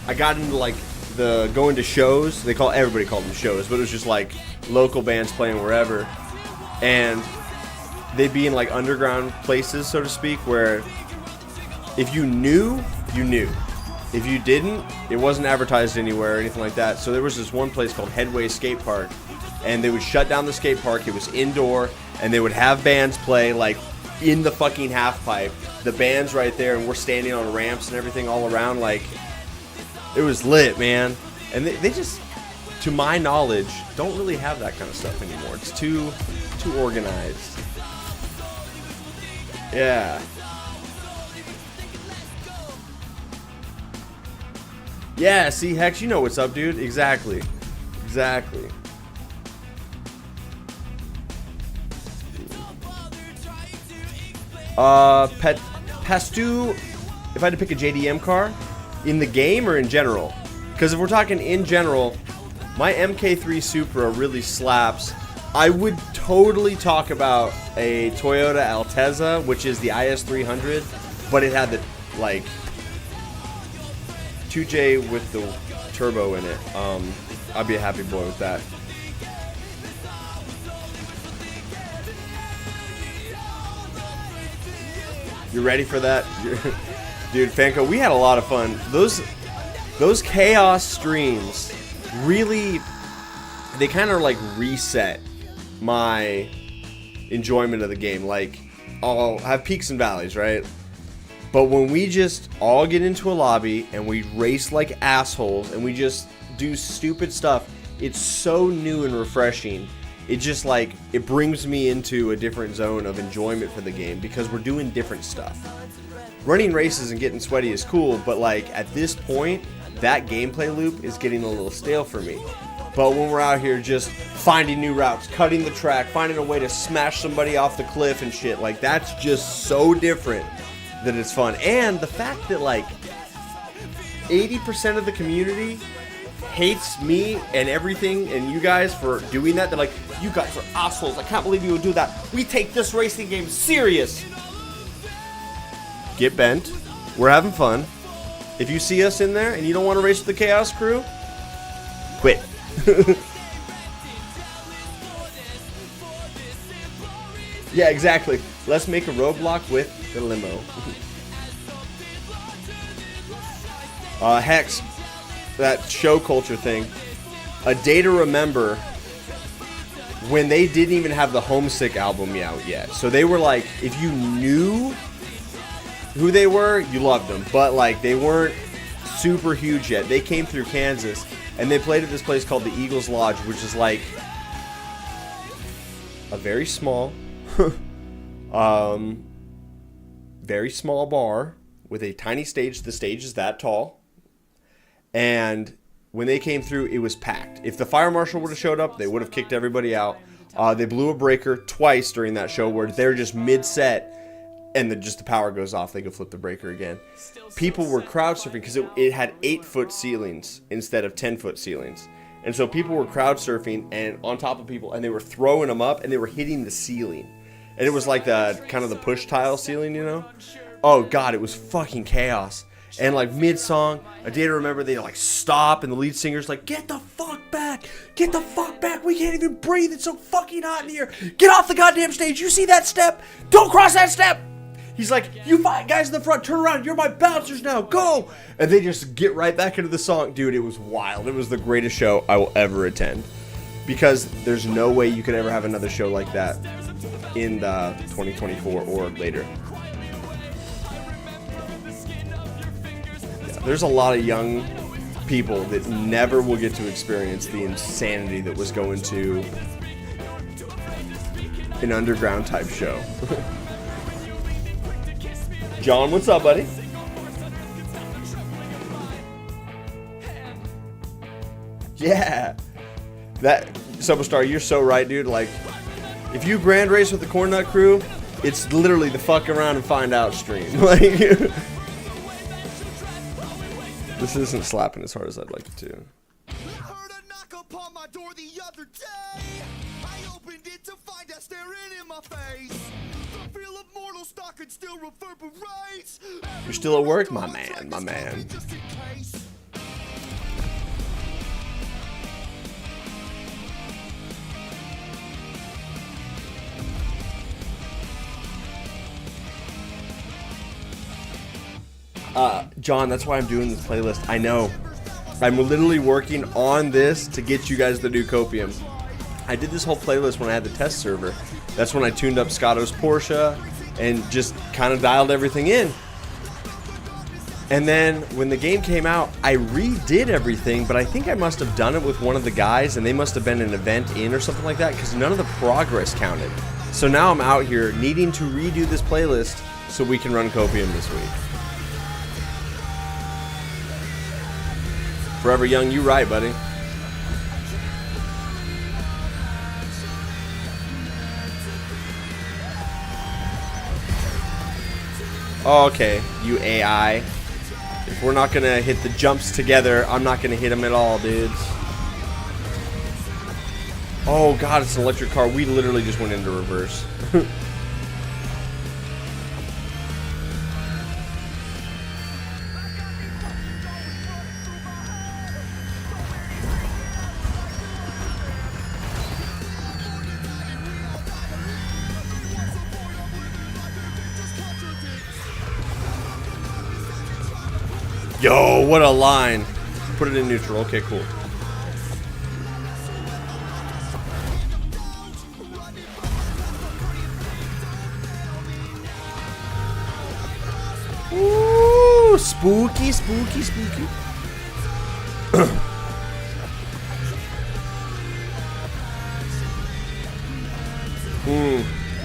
I got into like the going to shows. Everybody called them shows, but it was just like local bands playing wherever, and they'd be in like underground places, so to speak, where if you knew, you knew. If you didn't, it wasn't advertised anywhere or anything like that. So there was this one place called Headway Skate Park, and they would shut down the skate park. It was indoor, and they would have bands play like in the fucking half pipe. The band's right there, and we're standing on ramps and everything all around. Like, it was lit, man. And they just, to my knowledge, don't really have that kind of stuff anymore. It's too organized. Yeah. Yeah, see, Hex, you know what's up, dude. Exactly. Pastu, if I had to pick a JDM car, in the game or in general? Because if we're talking in general, my MK3 Supra really slaps. I would totally talk about a Toyota Altezza, which is the IS300, but it had the, like, 2J with the turbo in it. I'd be a happy boy with that. You ready for that? Dude, Fanco, we had a lot of fun. Those chaos streams really, they kind of like reset my enjoyment of the game. Like, I'll have peaks and valleys, right? But when we just all get into a lobby and we race like assholes and we just do stupid stuff, it's so new and refreshing. It just like, it brings me into a different zone of enjoyment for the game because we're doing different stuff. Running races and getting sweaty is cool, but like at this point, that gameplay loop is getting a little stale for me. But when we're out here just finding new routes, cutting the track, finding a way to smash somebody off the cliff and shit, like that's just so different that it's fun. And the fact that like 80% of the community hates me and everything and you guys for doing that. They're like, you guys are assholes. I can't believe you would do that. We take this racing game serious. Get bent. We're having fun. If you see us in there and you don't want to race with the Chaos Crew, quit. Yeah, exactly. Let's make a roadblock with the limo. Hex, that show culture thing. A Day to Remember, when they didn't even have the Homesick album out yet. So they were like, if you knew who they were, you loved them. But like, they weren't super huge yet. They came through Kansas, and they played at this place called the Eagles Lodge, which is like a very small, very small bar with a tiny stage. The stage is that tall. And when they came through, it was packed. If the fire marshal would have showed up, they would have kicked everybody out. They blew a breaker twice during that show where they're just mid-set and just the power goes off. They go flip the breaker again. People were crowd surfing because it had 8-foot ceilings instead of 10-foot ceilings. And so people were crowd surfing and on top of people, and they were throwing them up and they were hitting the ceiling. And it was like the kind of the push tile ceiling, you know? Oh God, it was fucking chaos. And like mid-song, A Day to Remember, they like stop, and the lead singer's like, get the fuck back! Get the fuck back! We can't even breathe, it's so fucking hot in here! Get off the goddamn stage! You see that step? Don't cross that step! He's like, you five guys in the front, turn around, you're my bouncers now, go! And they just get right back into the song. Dude, it was wild. It was the greatest show I will ever attend. Because there's no way you could ever have another show like that in 2024 or later. Yeah, there's a lot of young people that never will get to experience the insanity that was going to an underground type show. John, what's up, buddy? Yeah. That, Superstar, you're so right, dude. Like, if you grand race with the cornnutCrew, it's literally the fuck around and find out stream. Like, this isn't slapping as hard as I'd like it to. Heard a knock upon my door the other day. I opened it to find her staring in my face. The feel of mortal stock could still reverberates. You're still at work, my man, my man. Just in case. John, that's why I'm doing this playlist. I know. I'm literally working on this to get you guys the new Copium. I did this whole playlist when I had the test server. That's when I tuned up Scotto's Porsche and just kind of dialed everything in. And then when the game came out, I redid everything, but I think I must have done it with one of the guys, and they must have been an event in or something like that, because none of the progress counted. So now I'm out here needing to redo this playlist so we can run Copium this week. Forever Young, you right, buddy. Okay, you AI. If we're not gonna hit the jumps together, I'm not gonna hit them at all, dudes. Oh god, it's an electric car. We literally just went into reverse. Yo, what a line. Put it in neutral. Okay, cool. Ooh, spooky, spooky, spooky.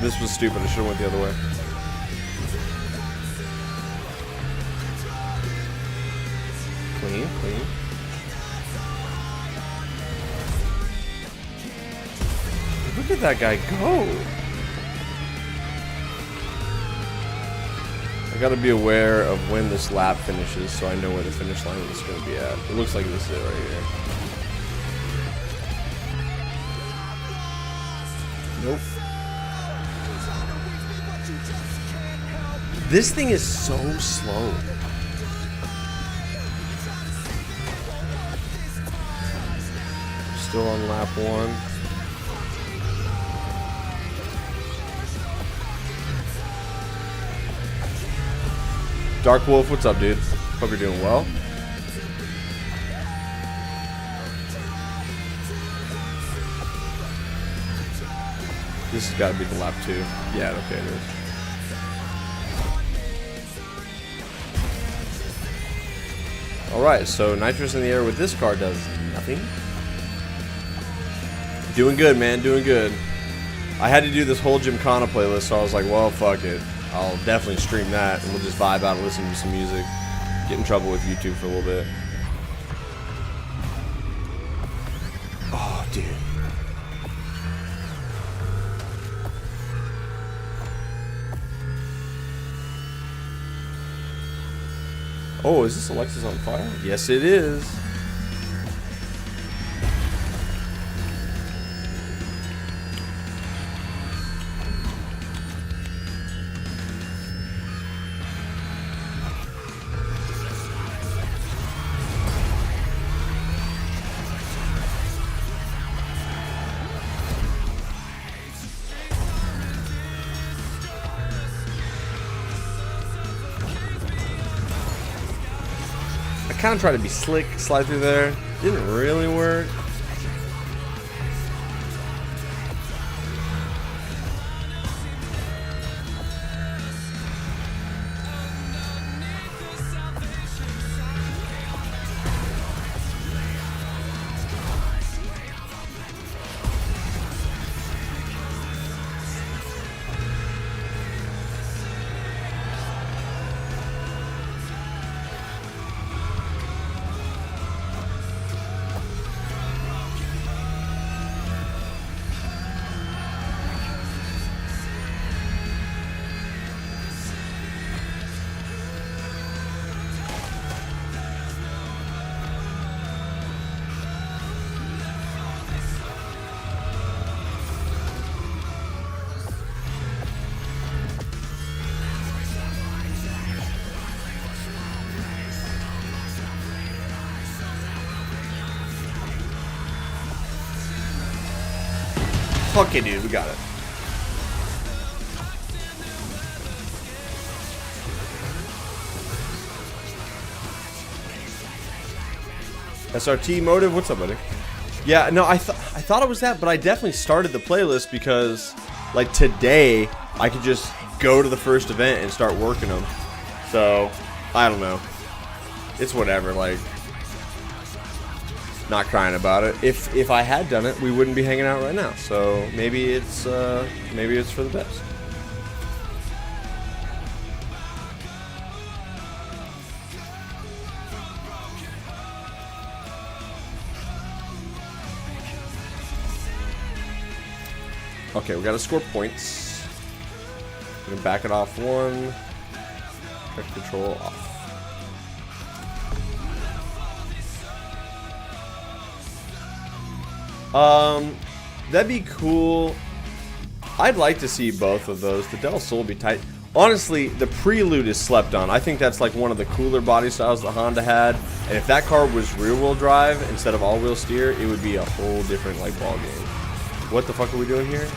This was stupid. I should have went the other way. Clean, clean. Look at that guy go. I gotta be aware of when this lap finishes so I know where the finish line is gonna be at. It looks like this is it right here. Nope. This thing is so slow. Still on lap 1. Dark Wolf, what's up, dude? Hope you're doing well. This has got to be the lap 2. Yeah, okay, it is. Alright, so nitrous in the air with this car does nothing. Doing good, man, doing good. I had to do this whole Gymkhana playlist, so I was like, well, fuck it. I'll definitely stream that, and we'll just vibe out and listen to some music. Get in trouble with YouTube for a little bit. Oh, dude. Oh, is this Alexis on fire? Yes, it is. kind of tried to be slick, slide through there. Didn't really work. Okay, dude, we got it. SRT motive, what's up, buddy? Yeah, no, I thought it was that, but I definitely started the playlist because, like, today I could just go to the first event and start working them. So I don't know. It's whatever. Like, not crying about it. If I had done it, we wouldn't be hanging out right now. So maybe it's for the best. Okay, we gotta score points. We're gonna back it off one. Check control off. That'd be cool. I'd like to see both of those. The Del Sol would be tight. Honestly, the Prelude is slept on. I think that's like one of the cooler body styles that Honda had. And if that car was rear-wheel drive instead of all-wheel steer, it would be a whole different like ball game. What the fuck are we doing here?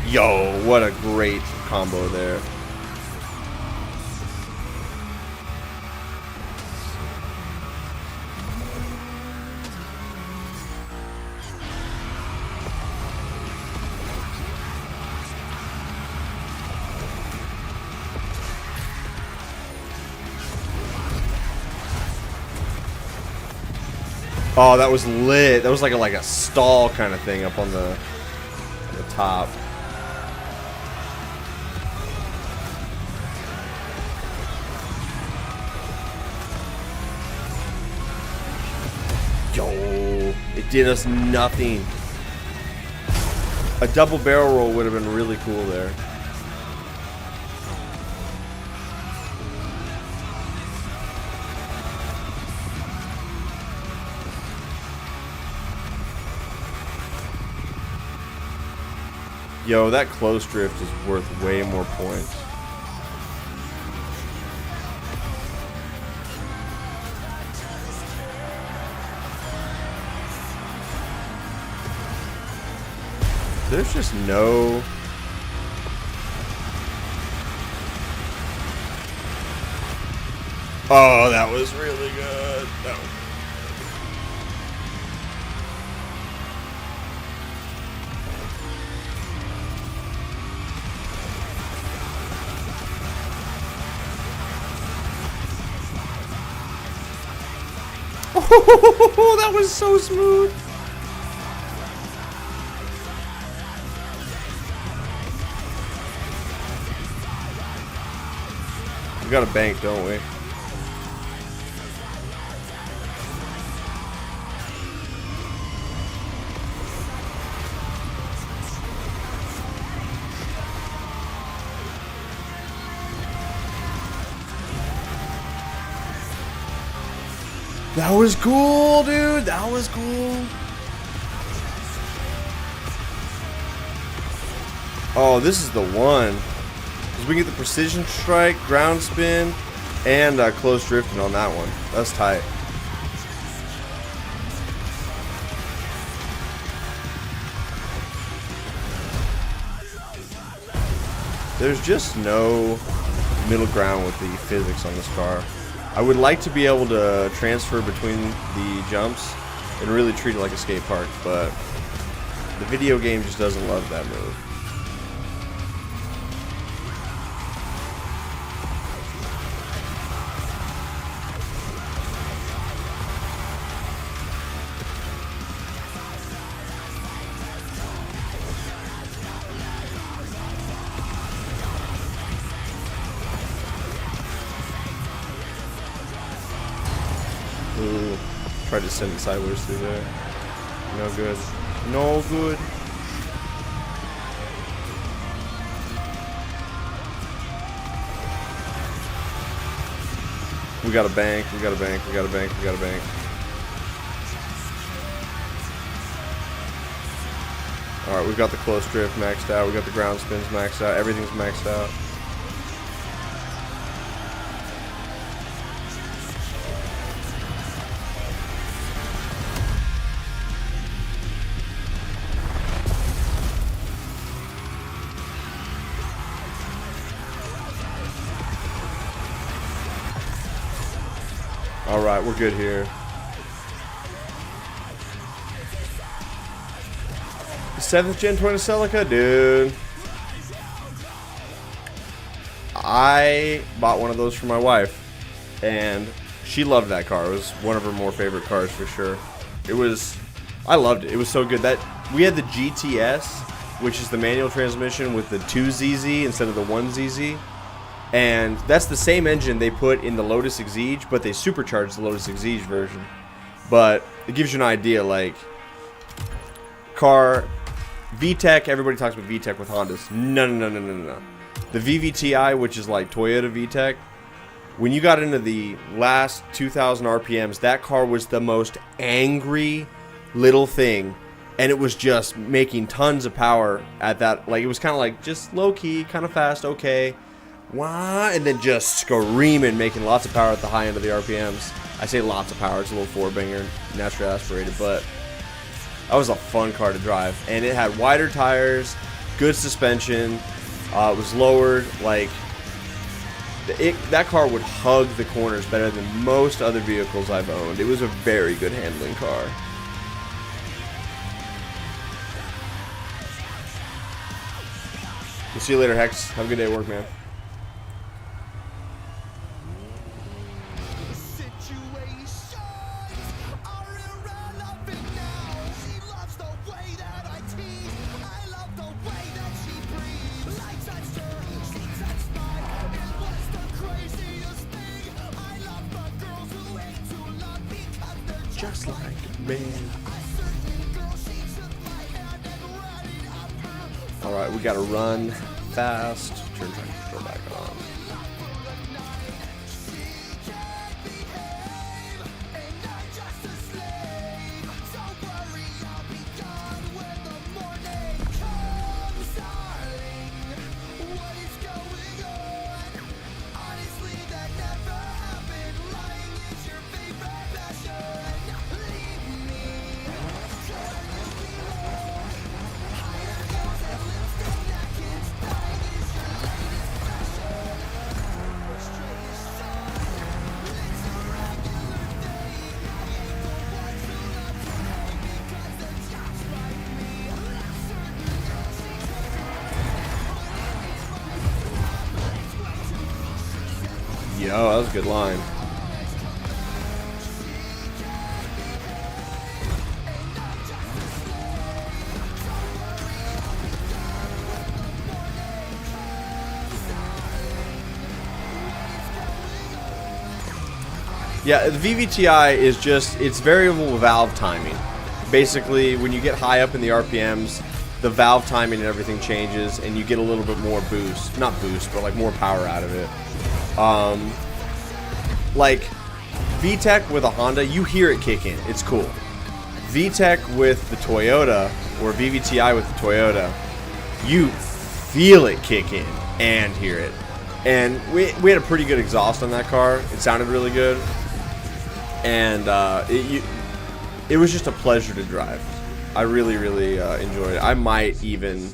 Yo, what a great combo there. Oh, that was lit. That was like a stall kind of thing up on the top. Yo, it did us nothing. A double barrel roll would have been really cool there. Yo, that close drift is worth way more points. There's just no... Oh, that was really good. That was... Oh, that was so smooth. We got a bank, don't we? That was cool, dude. That was cool. Oh, this is the one. Because we get the precision strike, ground spin, and close drifting on that one. That's tight. there's just no middle ground with the physics on this car. I would like to be able to transfer between the jumps and really treat it like a skate park, but the video game just doesn't love that move. Ooh, tried to send it sideways through there. No good. No good. We got a bank, we got a bank, we got a bank, we got a bank. Alright, we've got the close drift maxed out, we got the ground spins maxed out, everything's maxed out. Alright, we're good here. The 7th gen Toyota Celica, dude. I bought one of those for my wife, and she loved that car. It was one of her more favorite cars for sure. I loved it. It was so good. That we had the GTS, which is the manual transmission with the 2ZZ instead of the 1ZZ. And that's the same engine they put in the Lotus Exige, but they supercharged the Lotus Exige version. But it gives you an idea, like, car, VTEC, everybody talks about VTEC with Hondas. No. The VVTi, which is like Toyota VTEC, when you got into the last 2,000 RPMs, that car was the most angry little thing. And it was just making tons of power at that, like, it was kind of like just low-key, kind of fast, okay. Wow, and then just screaming, making lots of power at the high end of the RPMs. I say lots of power, it's a little four-banger, naturally aspirated, but that was a fun car to drive. And it had wider tires, good suspension, it was lowered, like, that car would hug the corners better than most other vehicles I've owned. It was a very good handling car. We'll see you later, Hex. Have a good day at work, man. Just like me. Alright, we gotta run fast. Turn control back on. Yo, that was a good line. Yeah, the VVTi is just, it's variable valve timing. Basically, when you get high up in the RPMs, the valve timing and everything changes, and you get a little bit more boost. Not boost, but like more power out of it. Like VTEC with a Honda, you hear it kick in. It's cool. VTEC with the Toyota, or VVTi with the Toyota, you feel it kick in and hear it. And we had a pretty good exhaust on that car. It sounded really good. And it was just a pleasure to drive. I really enjoyed it. I might even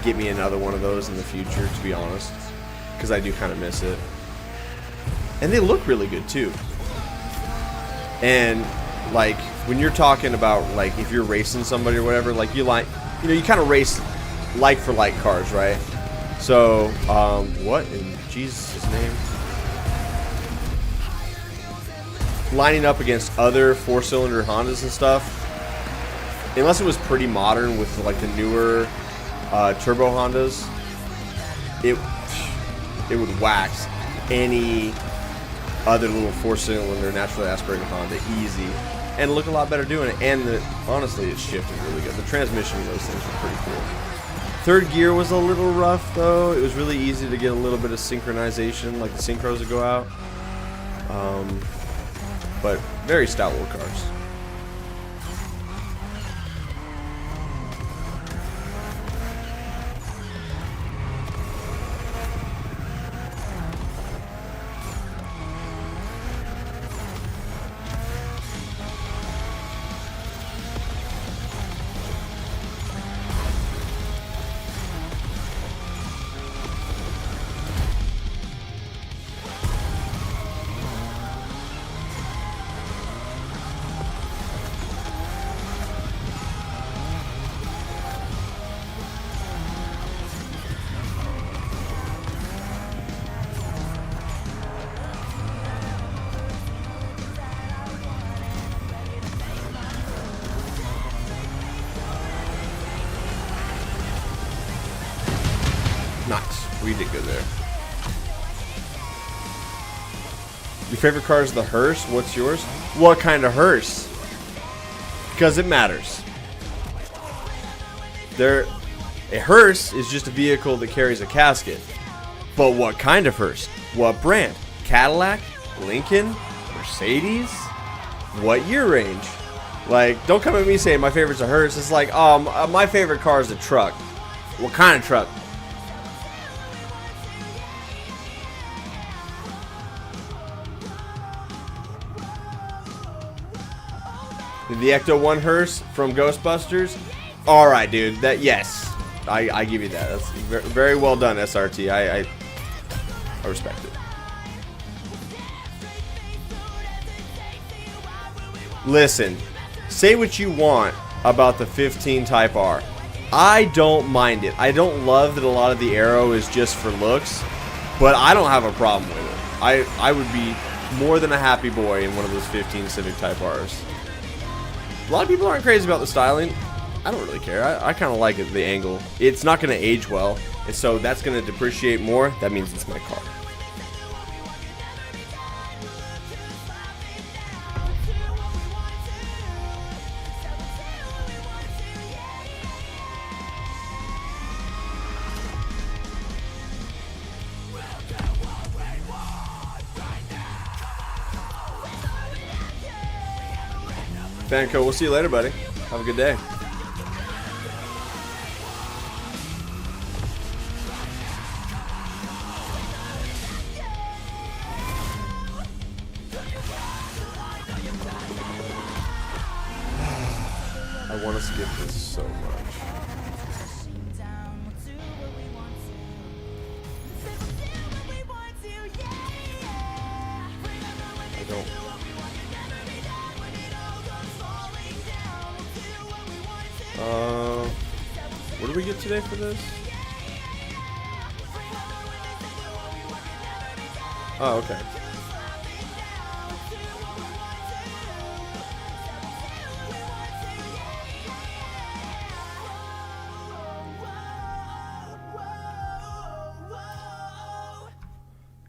get me another one of those in the future, to be honest, because I do kind of miss it. And they look really good too. And like when you're talking about like if you're racing somebody or whatever, like you kind of race like for like cars, right? So what in Jesus' name? Lining up against other 4-cylinder Hondas and stuff, unless it was pretty modern with like the newer turbo Hondas, it would wax any other little 4-cylinder naturally aspirated Honda easy, and look a lot better doing it. And honestly, it shifted really good. The transmission of those things were pretty cool. Third gear was a little rough though. It was really easy to get a little bit of synchronization, like the synchros would go out. But very stout little cars. Nice. We did good there. Your favorite car is the hearse? What's yours? What kind of hearse? Because it matters. A hearse is just a vehicle that carries a casket. But what kind of hearse? What brand? Cadillac? Lincoln? Mercedes? What year range? Like, don't come at me saying my favorite's a hearse. It's like, my favorite car is a truck. What kind of truck? The Ecto 1 hearse from Ghostbusters. All right, dude. Yes, I give you that. That's very well done, SRT. I respect it. Listen, say what you want about the 15 Type R. I don't mind it. I don't love that a lot of the aero is just for looks, but I don't have a problem with it. I would be more than a happy boy in one of those 15 Civic Type Rs. A lot of people aren't crazy about the styling. I don't really care. I kind of like it, the angle. It's not going to age well, and so that's going to depreciate more. That means it's my car. Fanco, we'll see you later, buddy. Have a good day. I want to skip this so much. I don't. What do we get today for this? Oh, okay.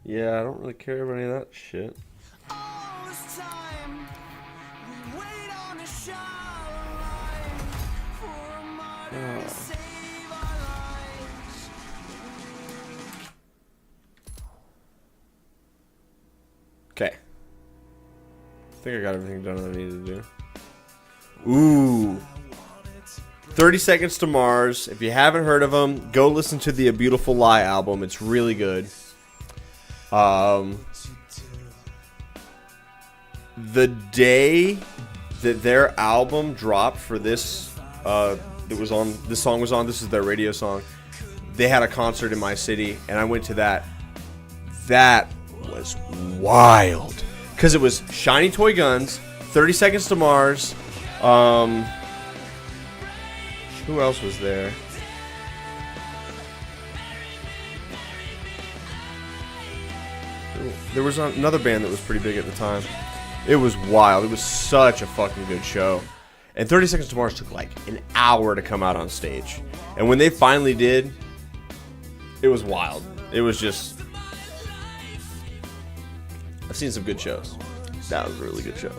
Yeah, I don't really care about any of that shit. All this time, we wait on a shoreline for a martyr to save our lives. Okay. I think I got everything done that I needed to do. Ooh. 30 Seconds to Mars. If you haven't heard of them, go listen to the A Beautiful Lie album. It's really good. The day that their album dropped for this, this song was on, this is their radio song. they had a concert in my city, and I went to that. That was wild. Because it was shiny toy guns, 30 Seconds to Mars. Who else was there? There was another band that was pretty big at the time. It was wild. It was such a fucking good show. And 30 Seconds to Mars took like an hour to come out on stage. And when they finally did, it was wild. It was just... I've seen some good shows. That was a really good show.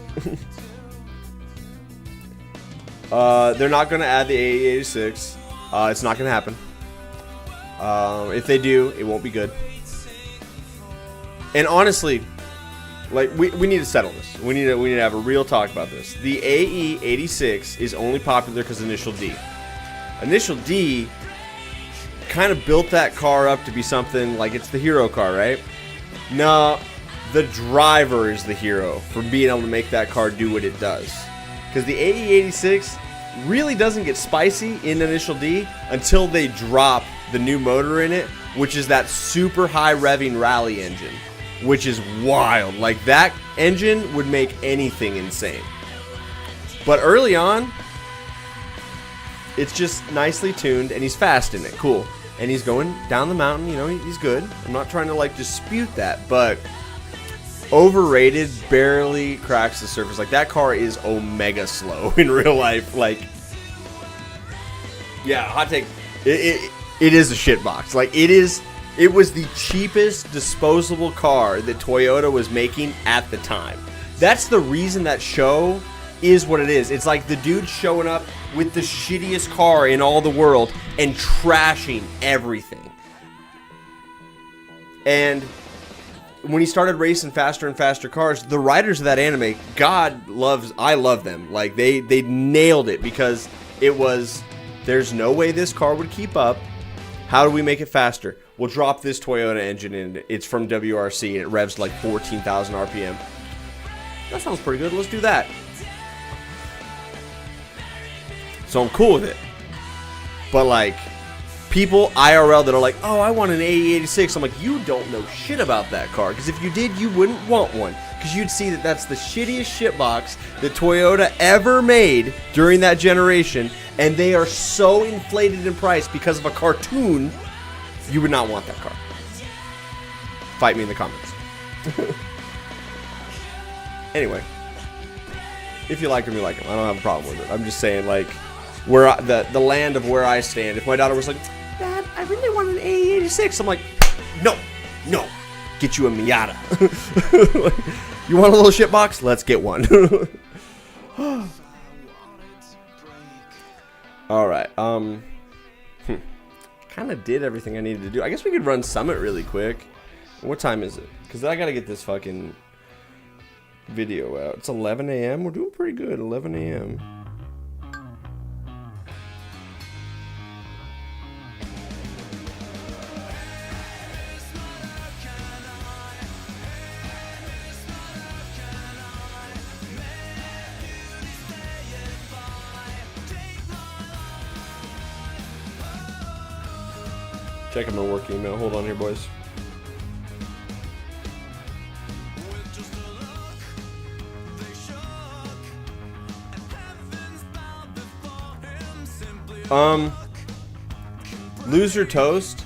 They're not going to add the AE86. It's not going to happen. If they do, it won't be good. And honestly, like we need to settle this. We need to have a real talk about this. The AE86 is only popular because Initial D. Initial D kind of built that car up to be something like it's the hero car, right? No, the driver is the hero for being able to make that car do what it does. Because the AE86 really doesn't get spicy in Initial D until they drop the new motor in it, which is that super high revving rally engine, which is wild. Like, that engine would make anything insane. But early on, it's just nicely tuned, and he's fast in it. Cool. And he's going down the mountain, you know, he's good. I'm not trying to, like, dispute that, but overrated, barely cracks the surface. Like, that car is omega slow in real life. Like, yeah, hot take. It is a shitbox. Like, it was the cheapest disposable car that Toyota was making at the time. That's the reason that show is what it is. It's like the dude showing up with the shittiest car in all the world and trashing everything. And when he started racing faster and faster cars, the writers of that anime, I love them. Like, they nailed it, because it was, there's no way this car would keep up. How do we make it faster? We'll drop this Toyota engine in. It's from WRC, and it revs to like 14,000 RPM. That sounds pretty good. Let's do that. So I'm cool with it. But like, people IRL that are like, oh, I want an AE86. I'm like, you don't know shit about that car. Because if you did, you wouldn't want one. Because you'd see that that's the shittiest shitbox that Toyota ever made during that generation. And they are so inflated in price because of a cartoon, you would not want that car. Fight me in the comments. Anyway, if you like them, you like them. I don't have a problem with it. I'm just saying, like, where the land of where I stand. If my daughter was like, Dad, I really want an AE86, I'm like, no, get you a Miata. You want a little shitbox? Let's get one. All right. Kind of did everything I needed to do. I guess we could run Summit really quick. What time is it? Because I got to get this fucking video out. It's 11 a.m. We're doing pretty good. 11 a.m. Checking my work email. Hold on here, boys. Lose Your Toast.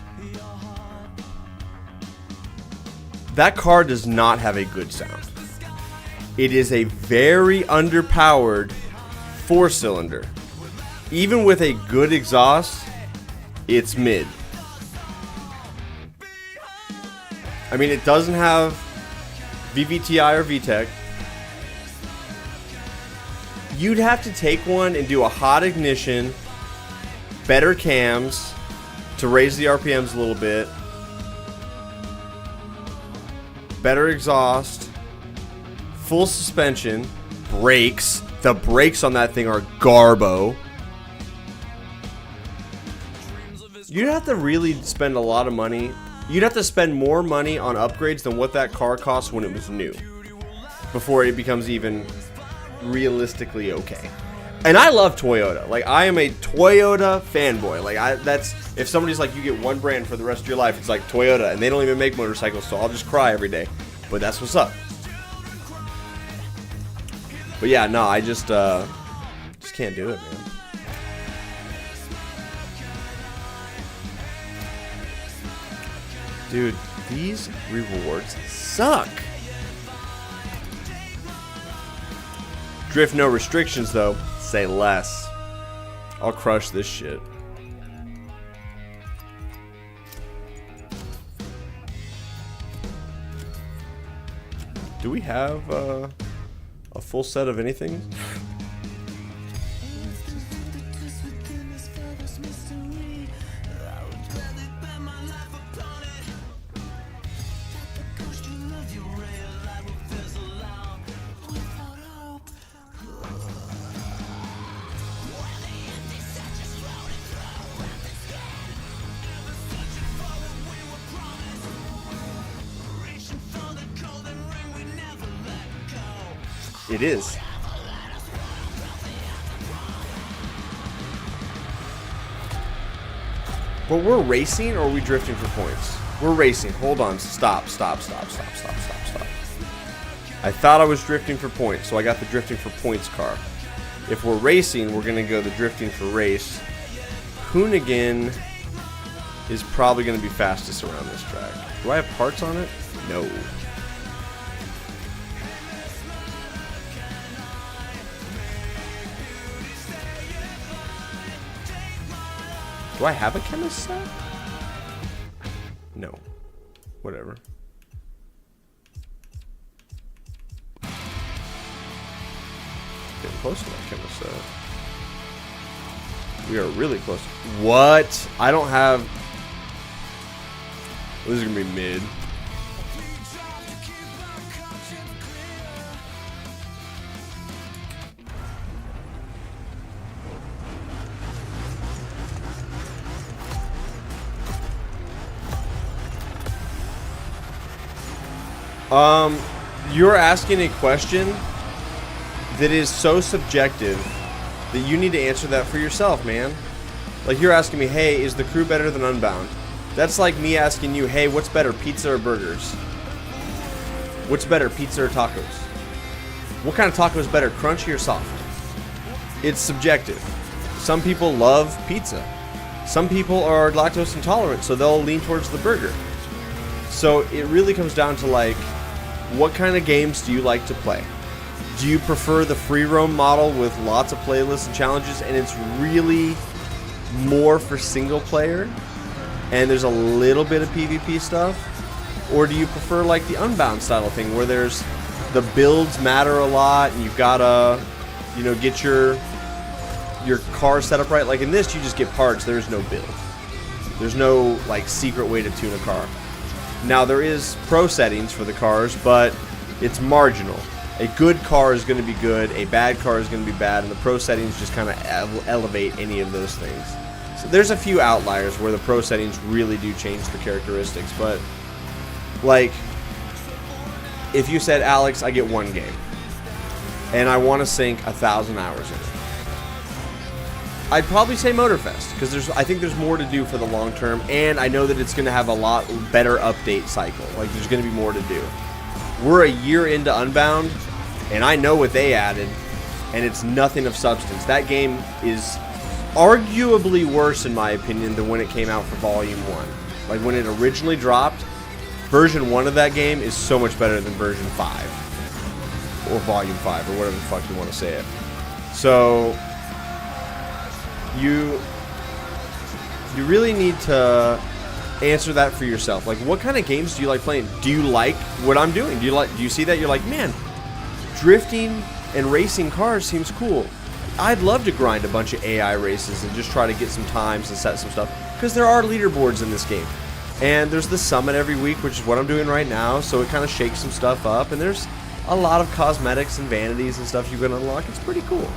That car does not have a good sound. It is a very underpowered 4-cylinder. Even with a good exhaust, it's mid. I mean, it doesn't have VVTi or VTEC. You'd have to take one and do a hot ignition, better cams to raise the RPMs a little bit, better exhaust, full suspension, brakes. The brakes on that thing are garbo. You'd have to really spend a lot of money. You'd have to spend more money on upgrades than what that car cost when it was new, before it becomes even realistically okay. And I love Toyota. Like, I am a Toyota fanboy. Like, that's, if somebody's like, you get one brand for the rest of your life, it's like Toyota, and they don't even make motorcycles, so I'll just cry every day. But that's what's up. But yeah, no, I just can't do it, man. Dude, these rewards suck. Drift no restrictions, though. Say less. I'll crush this shit. Do we have a full set of anything? It is. But we're racing, or are we drifting for points? We're racing. Hold on. Stop. I thought I was drifting for points, so I got the drifting for points car. If we're racing, we're going to go the drifting for race. Hoonigan is probably going to be fastest around this track. Do I have parts on it? No. Do I have a chemist set? No. Whatever. Getting close to that chemist set. We are really close. What? I don't have... This is going to be mid. You're asking a question that is so subjective that you need to answer that for yourself, man. Like, you're asking me, hey, is the crew better than Unbound? That's like me asking you, hey, what's better, pizza or burgers? What's better, pizza or tacos? What kind of taco is better, crunchy or soft? It's subjective. Some people love pizza. Some people are lactose intolerant, so they'll lean towards the burger. So it really comes down to, like, what kind of games do you like to play? Do you prefer the free roam model with lots of playlists and challenges, and it's really more for single player and there's a little bit of PvP stuff? Or do you prefer like the Unbound style thing where there's the builds matter a lot and you've gotta, you know, get your car set up right? Like in this, you just get parts. There's no build. There's no like secret way to tune a car. Now there is pro settings for the cars, but it's marginal. A good car is going to be good, a bad car is going to be bad, and the pro settings just kind of elevate any of those things. So there's a few outliers where the pro settings really do change the characteristics, but like if you said, Alex, I get one game and I want to sink 1,000 hours in it, I'd probably say Motorfest, because I think there's more to do for the long term, and I know that it's going to have a lot better update cycle. Like, there's going to be more to do. We're a year into Unbound, and I know what they added, and it's nothing of substance. That game is arguably worse, in my opinion, than when it came out for Volume 1. Like, when it originally dropped, version 1 of that game is so much better than version 5. Or Volume 5, or whatever the fuck you want to say it. So you really need to answer that for yourself. Like, what kind of games do you like playing? Do you like what I'm doing? Do you see that? You're like, man, drifting and racing cars seems cool. I'd love to grind a bunch of AI races and just try to get some times and set some stuff, because there are leaderboards in this game. And there's the summit every week, which is what I'm doing right now, so it kind of shakes some stuff up, and there's a lot of cosmetics and vanities and stuff you can unlock. It's pretty cool.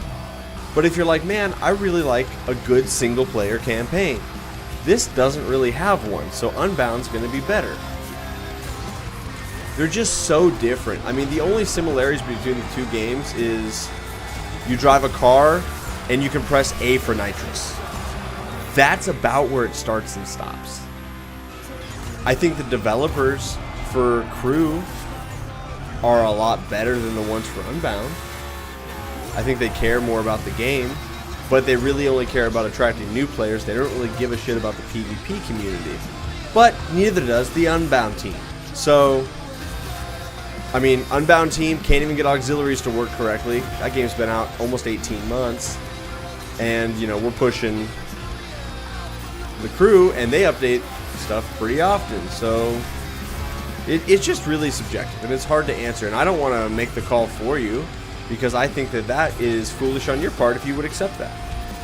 But if you're like, man, I really like a good single-player campaign, this doesn't really have one, so Unbound's going to be better. They're just so different. I mean, the only similarities between the two games is you drive a car and you can press A for nitrous. That's about where it starts and stops. I think the developers for Crew are a lot better than the ones for Unbound. I think they care more about the game, but they really only care about attracting new players. They don't really give a shit about the PvP community. But neither does the Unbound team. So, I mean, Unbound team can't even get auxiliaries to work correctly. That game's been out almost 18 months. And, you know, we're pushing the Crew, and they update stuff pretty often. So, it's just really subjective, and it's hard to answer. And I don't want to make the call for you, because I think that that is foolish on your part if you would accept that.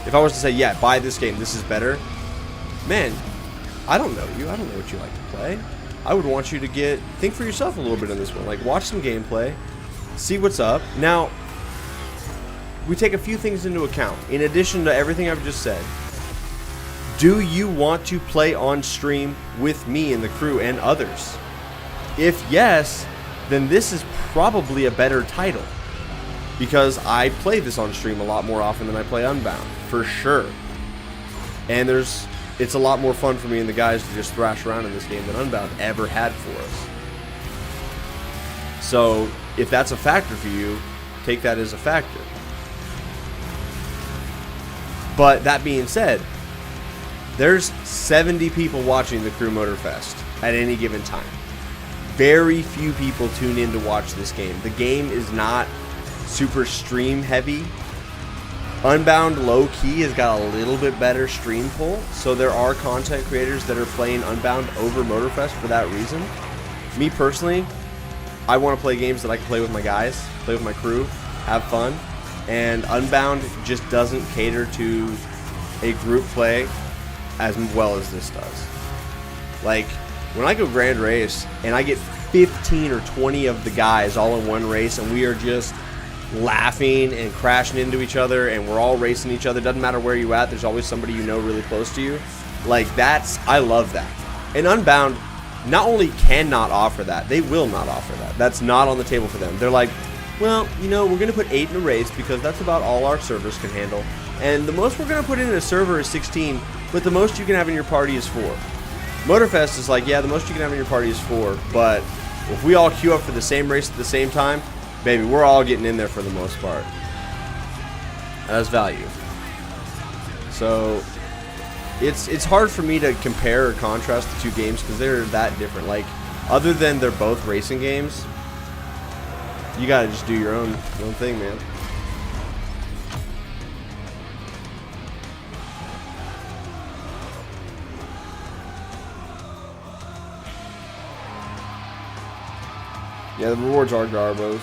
If I was to say, yeah, buy this game, this is better, man, I don't know you. I don't know what you like to play. I would want you to think for yourself a little bit on this one. Like, watch some gameplay, see what's up. Now, we take a few things into account. In addition to everything I've just said, do you want to play on stream with me and the Crew and others? If yes, then this is probably a better title, because I play this on stream a lot more often than I play Unbound, for sure. And it's a lot more fun for me and the guys to just thrash around in this game than Unbound ever had for us. So, if that's a factor for you, take that as a factor. But that being said, there's 70 people watching the Crew Motorfest at any given time. Very few people tune in to watch this game. The game is not super stream heavy. Unbound low key has got a little bit better stream pull, so there are content creators that are playing Unbound over Motorfest for that reason. Me personally, I want to play games that I can play with my guys, play with my crew, have fun, and Unbound just doesn't cater to a group play as well as this does. Like, when I go Grand Race and I get 15 or 20 of the guys all in one race, and we are just laughing and crashing into each other, and we're all racing each other, doesn't matter where you at, there's always somebody you know really close to you. Like, I love that. And Unbound not only cannot offer that, they will not offer that. That's not on the table for them. They're like, well, you know, we're going to put 8 in a race because that's about all our servers can handle. And the most we're going to put in a server is 16, but the most you can have in your party is 4. Motorfest is like, yeah, the most you can have in your party is 4, but if we all queue up for the same race at the same time, baby, we're all getting in there for the most part. That's value. So, it's hard for me to compare or contrast the two games because they're that different. Like, other than they're both racing games, you gotta just do your own thing, man. Yeah, the rewards are garbos.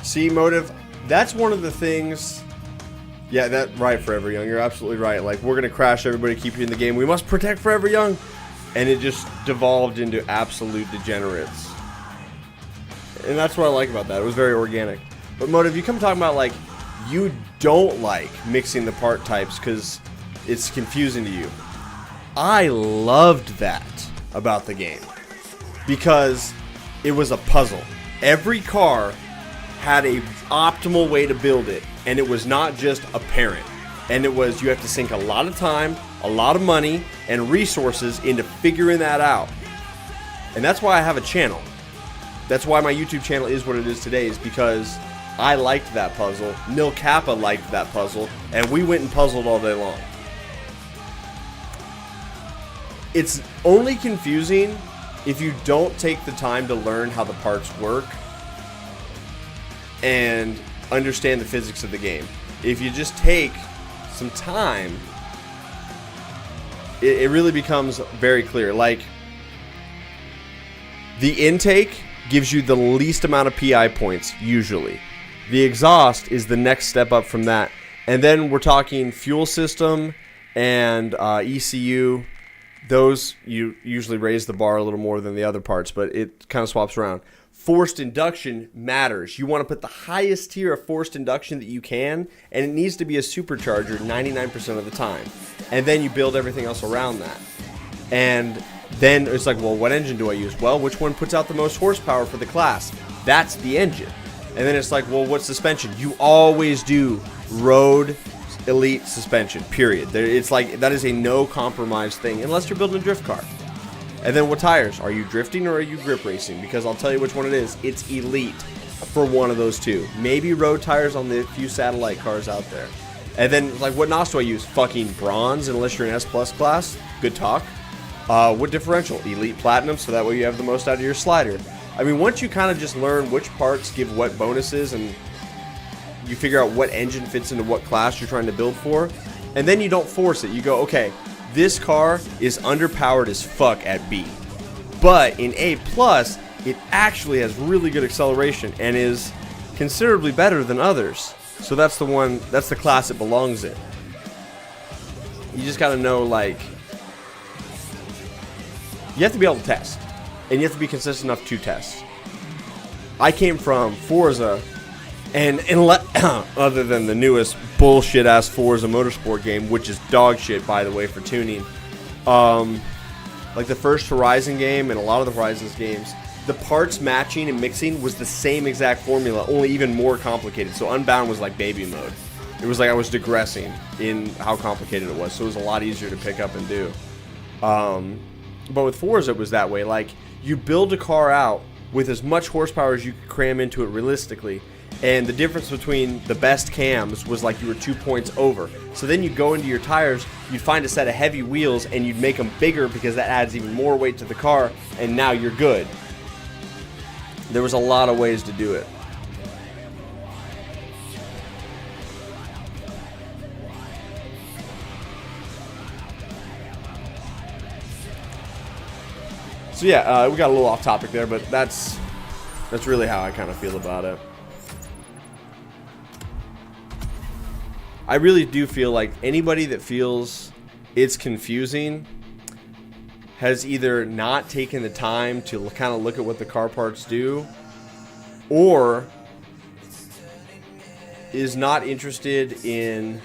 See, Motive, that's one of the things. Yeah, that right, Forever Young. You're absolutely right. Like, we're gonna crash everybody, keep you in the game. We must protect Forever Young, and it just devolved into absolute degenerates. And that's what I like about that. It was very organic. But Motive, you come talking about like you don't like mixing the part types because it's confusing to you. I loved that about the game because it was a puzzle. Every car had a optimal way to build it, and it was not just apparent. And it was, you have to sink a lot of time, a lot of money, and resources into figuring that out. And that's why I have a channel. That's why my YouTube channel is what it is today, is because I liked that puzzle, Nil Kappa liked that puzzle, and we went and puzzled all day long. It's only confusing if you don't take the time to learn how the parts work and understand the physics of the game. If you just take some time, it really becomes very clear. Like, the intake gives you the least amount of PI points, usually. The exhaust is the next step up from that. And then we're talking fuel system and ECU. Those, you usually raise the bar a little more than the other parts, but it kind of swaps around. Forced induction matters. You want to put the highest tier of forced induction that you can, and it needs to be a supercharger 99% of the time. And then you build everything else around that. And then it's like, well, what engine do I use? Well, which one puts out the most horsepower for the class? That's the engine. And then it's like, well, what suspension? You always do road elite suspension, period. It's like, that is a no compromise thing, unless you're building a drift car. And then what tires? Are you drifting or are you grip racing? Because I'll tell you which one it is. It's elite for one of those two. Maybe road tires on the few satellite cars out there. And then, like, what NOS do I use? Fucking bronze, unless you're in S Plus class. Good talk. What differential? Elite platinum, so that way you have the most out of your slider. I mean, once you kind of just learn which parts give what bonuses and you figure out what engine fits into what class you're trying to build for, and then you don't force it. You go, okay, this car is underpowered as fuck at B, but in A+, it actually has really good acceleration and is considerably better than others. So that's the one, that's the class it belongs in. You just gotta know, like, you have to be able to test, and you have to be consistent enough to test. I came from Forza, and other than the newest bullshit-ass Forza Motorsport game, which is dog shit, by the way, for tuning, like the first Horizon game and a lot of the Horizon's games, the parts matching and mixing was the same exact formula, only even more complicated. So Unbound was like baby mode. It was like I was digressing in how complicated it was, so it was a lot easier to pick up and do. But with Forza, it was that way. Like, you build a car out with as much horsepower as you could cram into it realistically, and the difference between the best cams was like you were 2 points over. So then you go into your tires, you'd find a set of heavy wheels, and you'd make them bigger because that adds even more weight to the car, and now you're good. There was a lot of ways to do it. So yeah, we got a little off topic there, but that's really how I kind of feel about it. I really do feel like anybody that feels it's confusing has either not taken the time to kind of look at what the car parts do, or is not interested in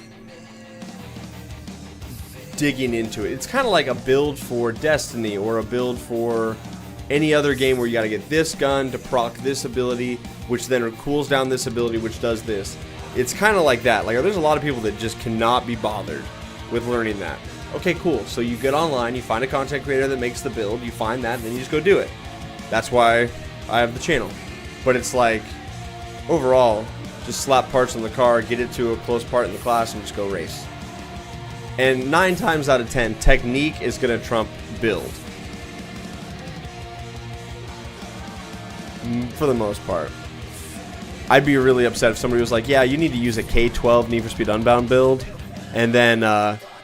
digging into it. It's kind of like a build for Destiny or a build for any other game where you got to get this gun to proc this ability, which then cools down this ability, which does this. It's kind of like that. Like, there's a lot of people that just cannot be bothered with learning that. Okay, cool. So you get online, you find a content creator that makes the build, you find that, and then you just go do it. That's why I have the channel. But it's like, overall, just slap parts on the car, get it to a close part in the class, and just go race. And 9 times out of 10, technique is going to trump build. For the most part. I'd be really upset if somebody was like, yeah, you need to use a K12 Need for Speed Unbound build, and then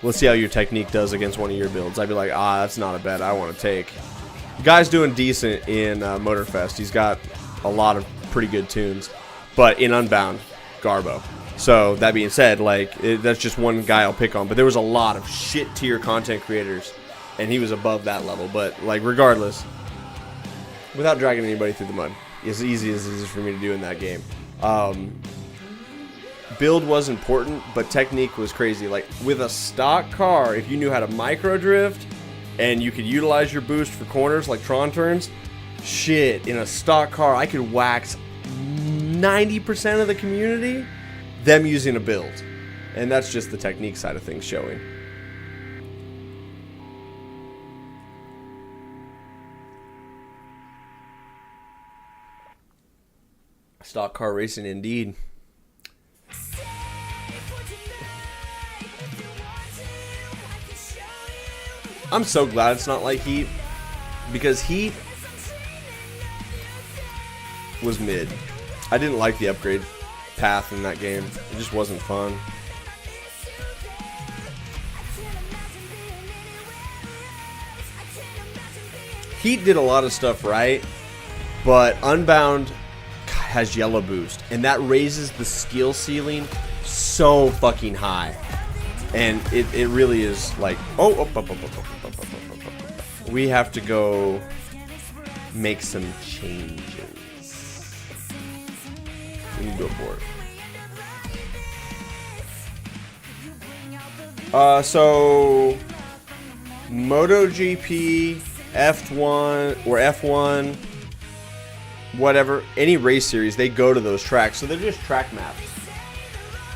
let's see how your technique does against one of your builds. I'd be like, that's not a bet I want to take. The guy's doing decent in Motorfest. He's got a lot of pretty good tunes, but in Unbound, Garbo. So that being said, like, that's just one guy I'll pick on. But there was a lot of shit tier content creators, and he was above that level. But like, regardless, without dragging anybody through the mud, as easy as it is for me to do in that game. Build was important, but technique was crazy. Like, with a stock car, if you knew how to micro drift and you could utilize your boost for corners like Tron turns, shit, in a stock car, I could wax 90% of the community, them using a build. And that's just the technique side of things showing. Stock car racing indeed. I'm so glad it's not like Heat, because Heat was mid. I didn't like the upgrade path in that game. It just wasn't fun. Heat did a lot of stuff right, but Unbound has yellow boost, and that raises the skill ceiling so fucking high. And it really is like, we have to go make some changes. We need to abort. So MotoGP, F1 or F1, whatever, any race series, they go to those tracks. So they're just track maps.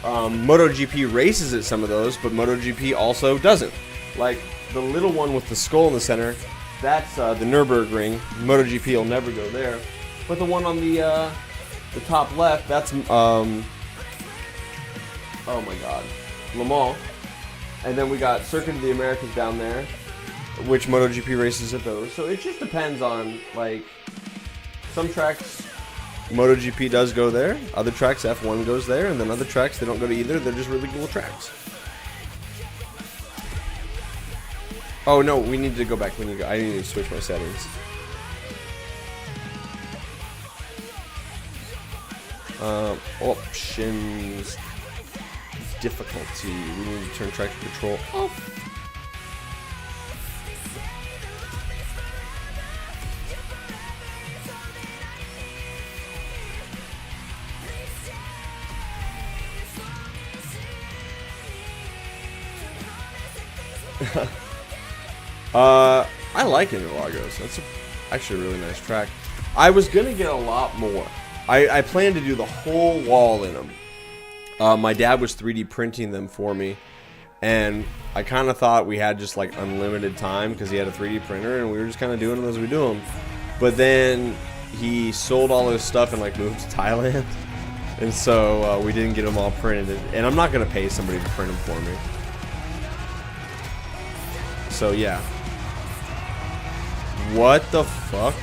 MotoGP races at some of those, but MotoGP also doesn't. Like the little one with the skull in the center, that's the Nürburgring. MotoGP will never go there. But the one on the top left, that's oh my god, Le Mans. And then we got Circuit of the Americas down there, which MotoGP races at those. So it just depends on, like, some tracks MotoGP does go there, other tracks F1 goes there, and then other tracks they don't go to either. They're just really cool tracks. Oh no, we need to go back. I need to switch my settings. Options, difficulty. We need to turn traction control off. I like Interlagos. That's actually a really nice track. I was gonna get a lot more. I planned to do the whole wall in them. My dad was 3D printing them for me, and I kind of thought we had just like unlimited time because he had a 3D printer, and we were just kind of doing them as we do them. But then he sold all his stuff and like moved to Thailand, and so we didn't get them all printed. And I'm not gonna pay somebody to print them for me. So yeah. What the fuck?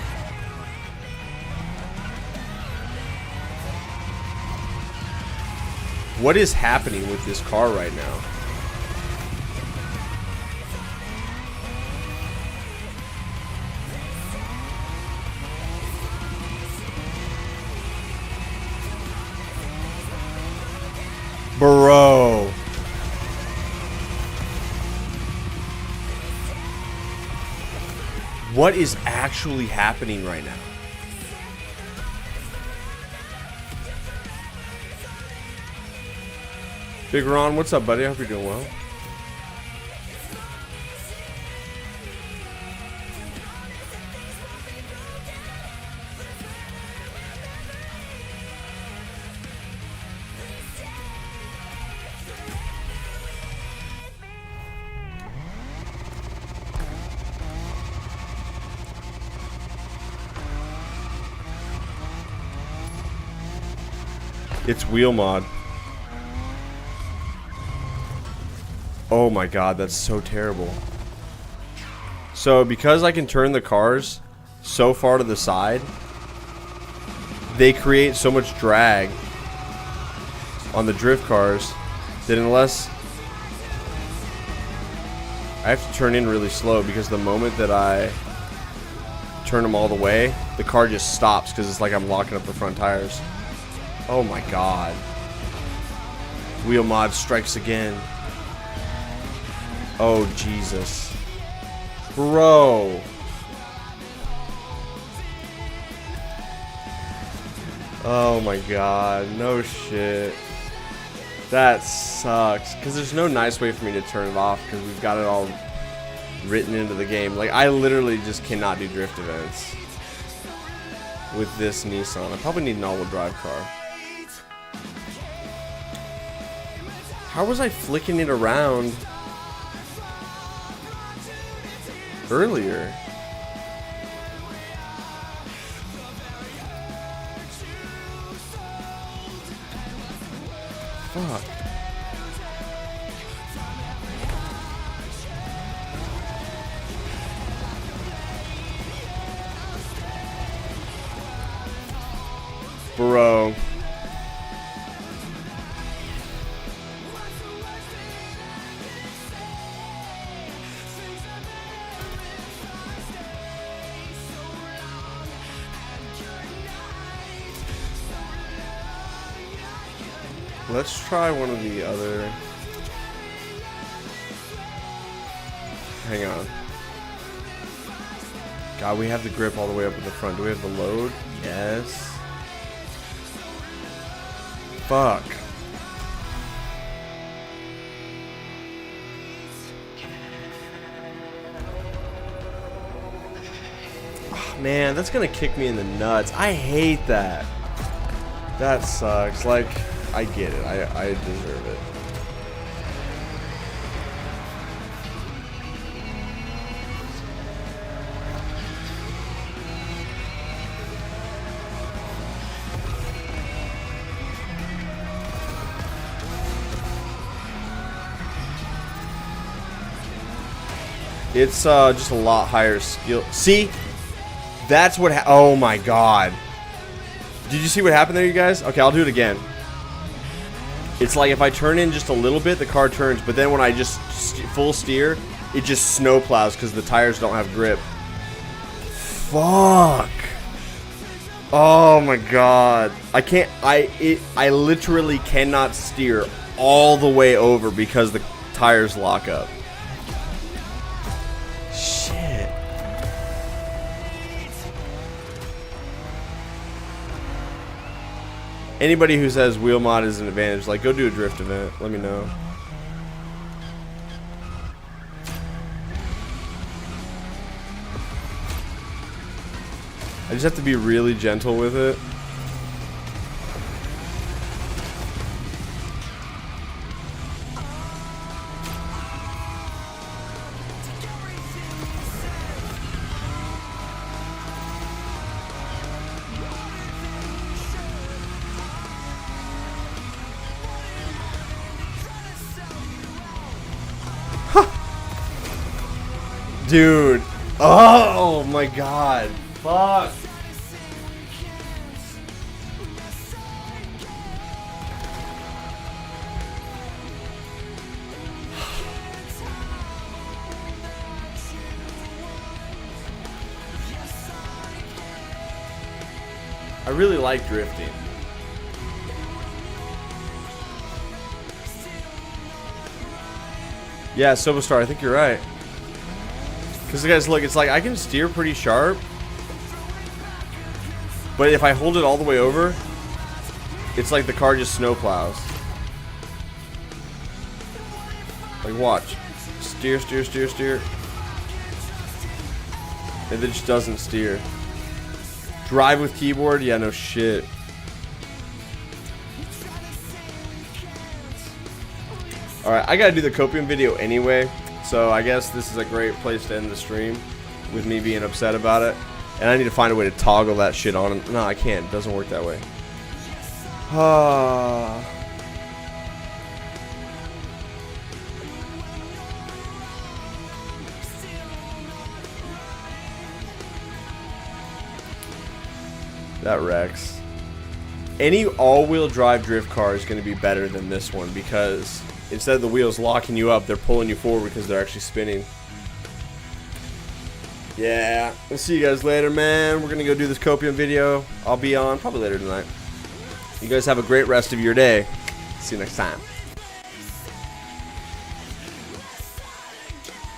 What is happening with this car right now? Bro. What is actually happening right now? Big Ron, what's up, buddy? I hope you're doing well. It's wheel mod. Oh my god, that's so terrible. So because I can turn the cars so far to the side, they create so much drag on the drift cars that unless I have to turn in really slow, because the moment that I turn them all the way, the car just stops because it's like I'm locking up the front tires. Oh my god. Wheel mod strikes again. Oh Jesus. Bro. Oh my god. No shit. That sucks. Because there's no nice way for me to turn it off, because we've got it all written into the game. Like, I literally just cannot do drift events with this Nissan. I probably need an all-wheel drive car. How was I flicking it around earlier? Fuck. Bro. Let's try one of the other. Hang on. God, we have the grip all the way up in the front. Do we have the load? Yes. Fuck. Oh, man, that's gonna kick me in the nuts. I hate that. That sucks. Like, I get it. I deserve it. It's just a lot higher skill. See? That's what oh my god. Did you see what happened there, you guys? Okay, I'll do it again. It's like if I turn in just a little bit, the car turns, but then when I just full steer, it just snow plows because the tires don't have grip. Fuck. Oh my god. I can't, I literally cannot steer all the way over because the tires lock up. Shit. Anybody who says wheel mod is an advantage, like, go do a drift event. Let me know. I just have to be really gentle with it. Dude. Oh my god. Fuck. I really like drifting. Yeah, Sobostar, I think you're right. Because guys, look, it's like I can steer pretty sharp, but if I hold it all the way over, it's like the car just snow plows. Like, watch. Steer, steer, steer, steer. And it just doesn't steer. Drive with keyboard? Yeah, no shit. Alright, I gotta do the copium video anyway. So I guess this is a great place to end the stream with me being upset about it. And I need to find a way to toggle that shit on. No, I can't. It doesn't work that way. That wrecks. Any all-wheel drive drift car is going to be better than this one because instead of the wheels locking you up, they're pulling you forward because they're actually spinning. Yeah, we'll see you guys later, man. We're going to go do this copium video. I'll be on probably later tonight. You guys have a great rest of your day. See you next time.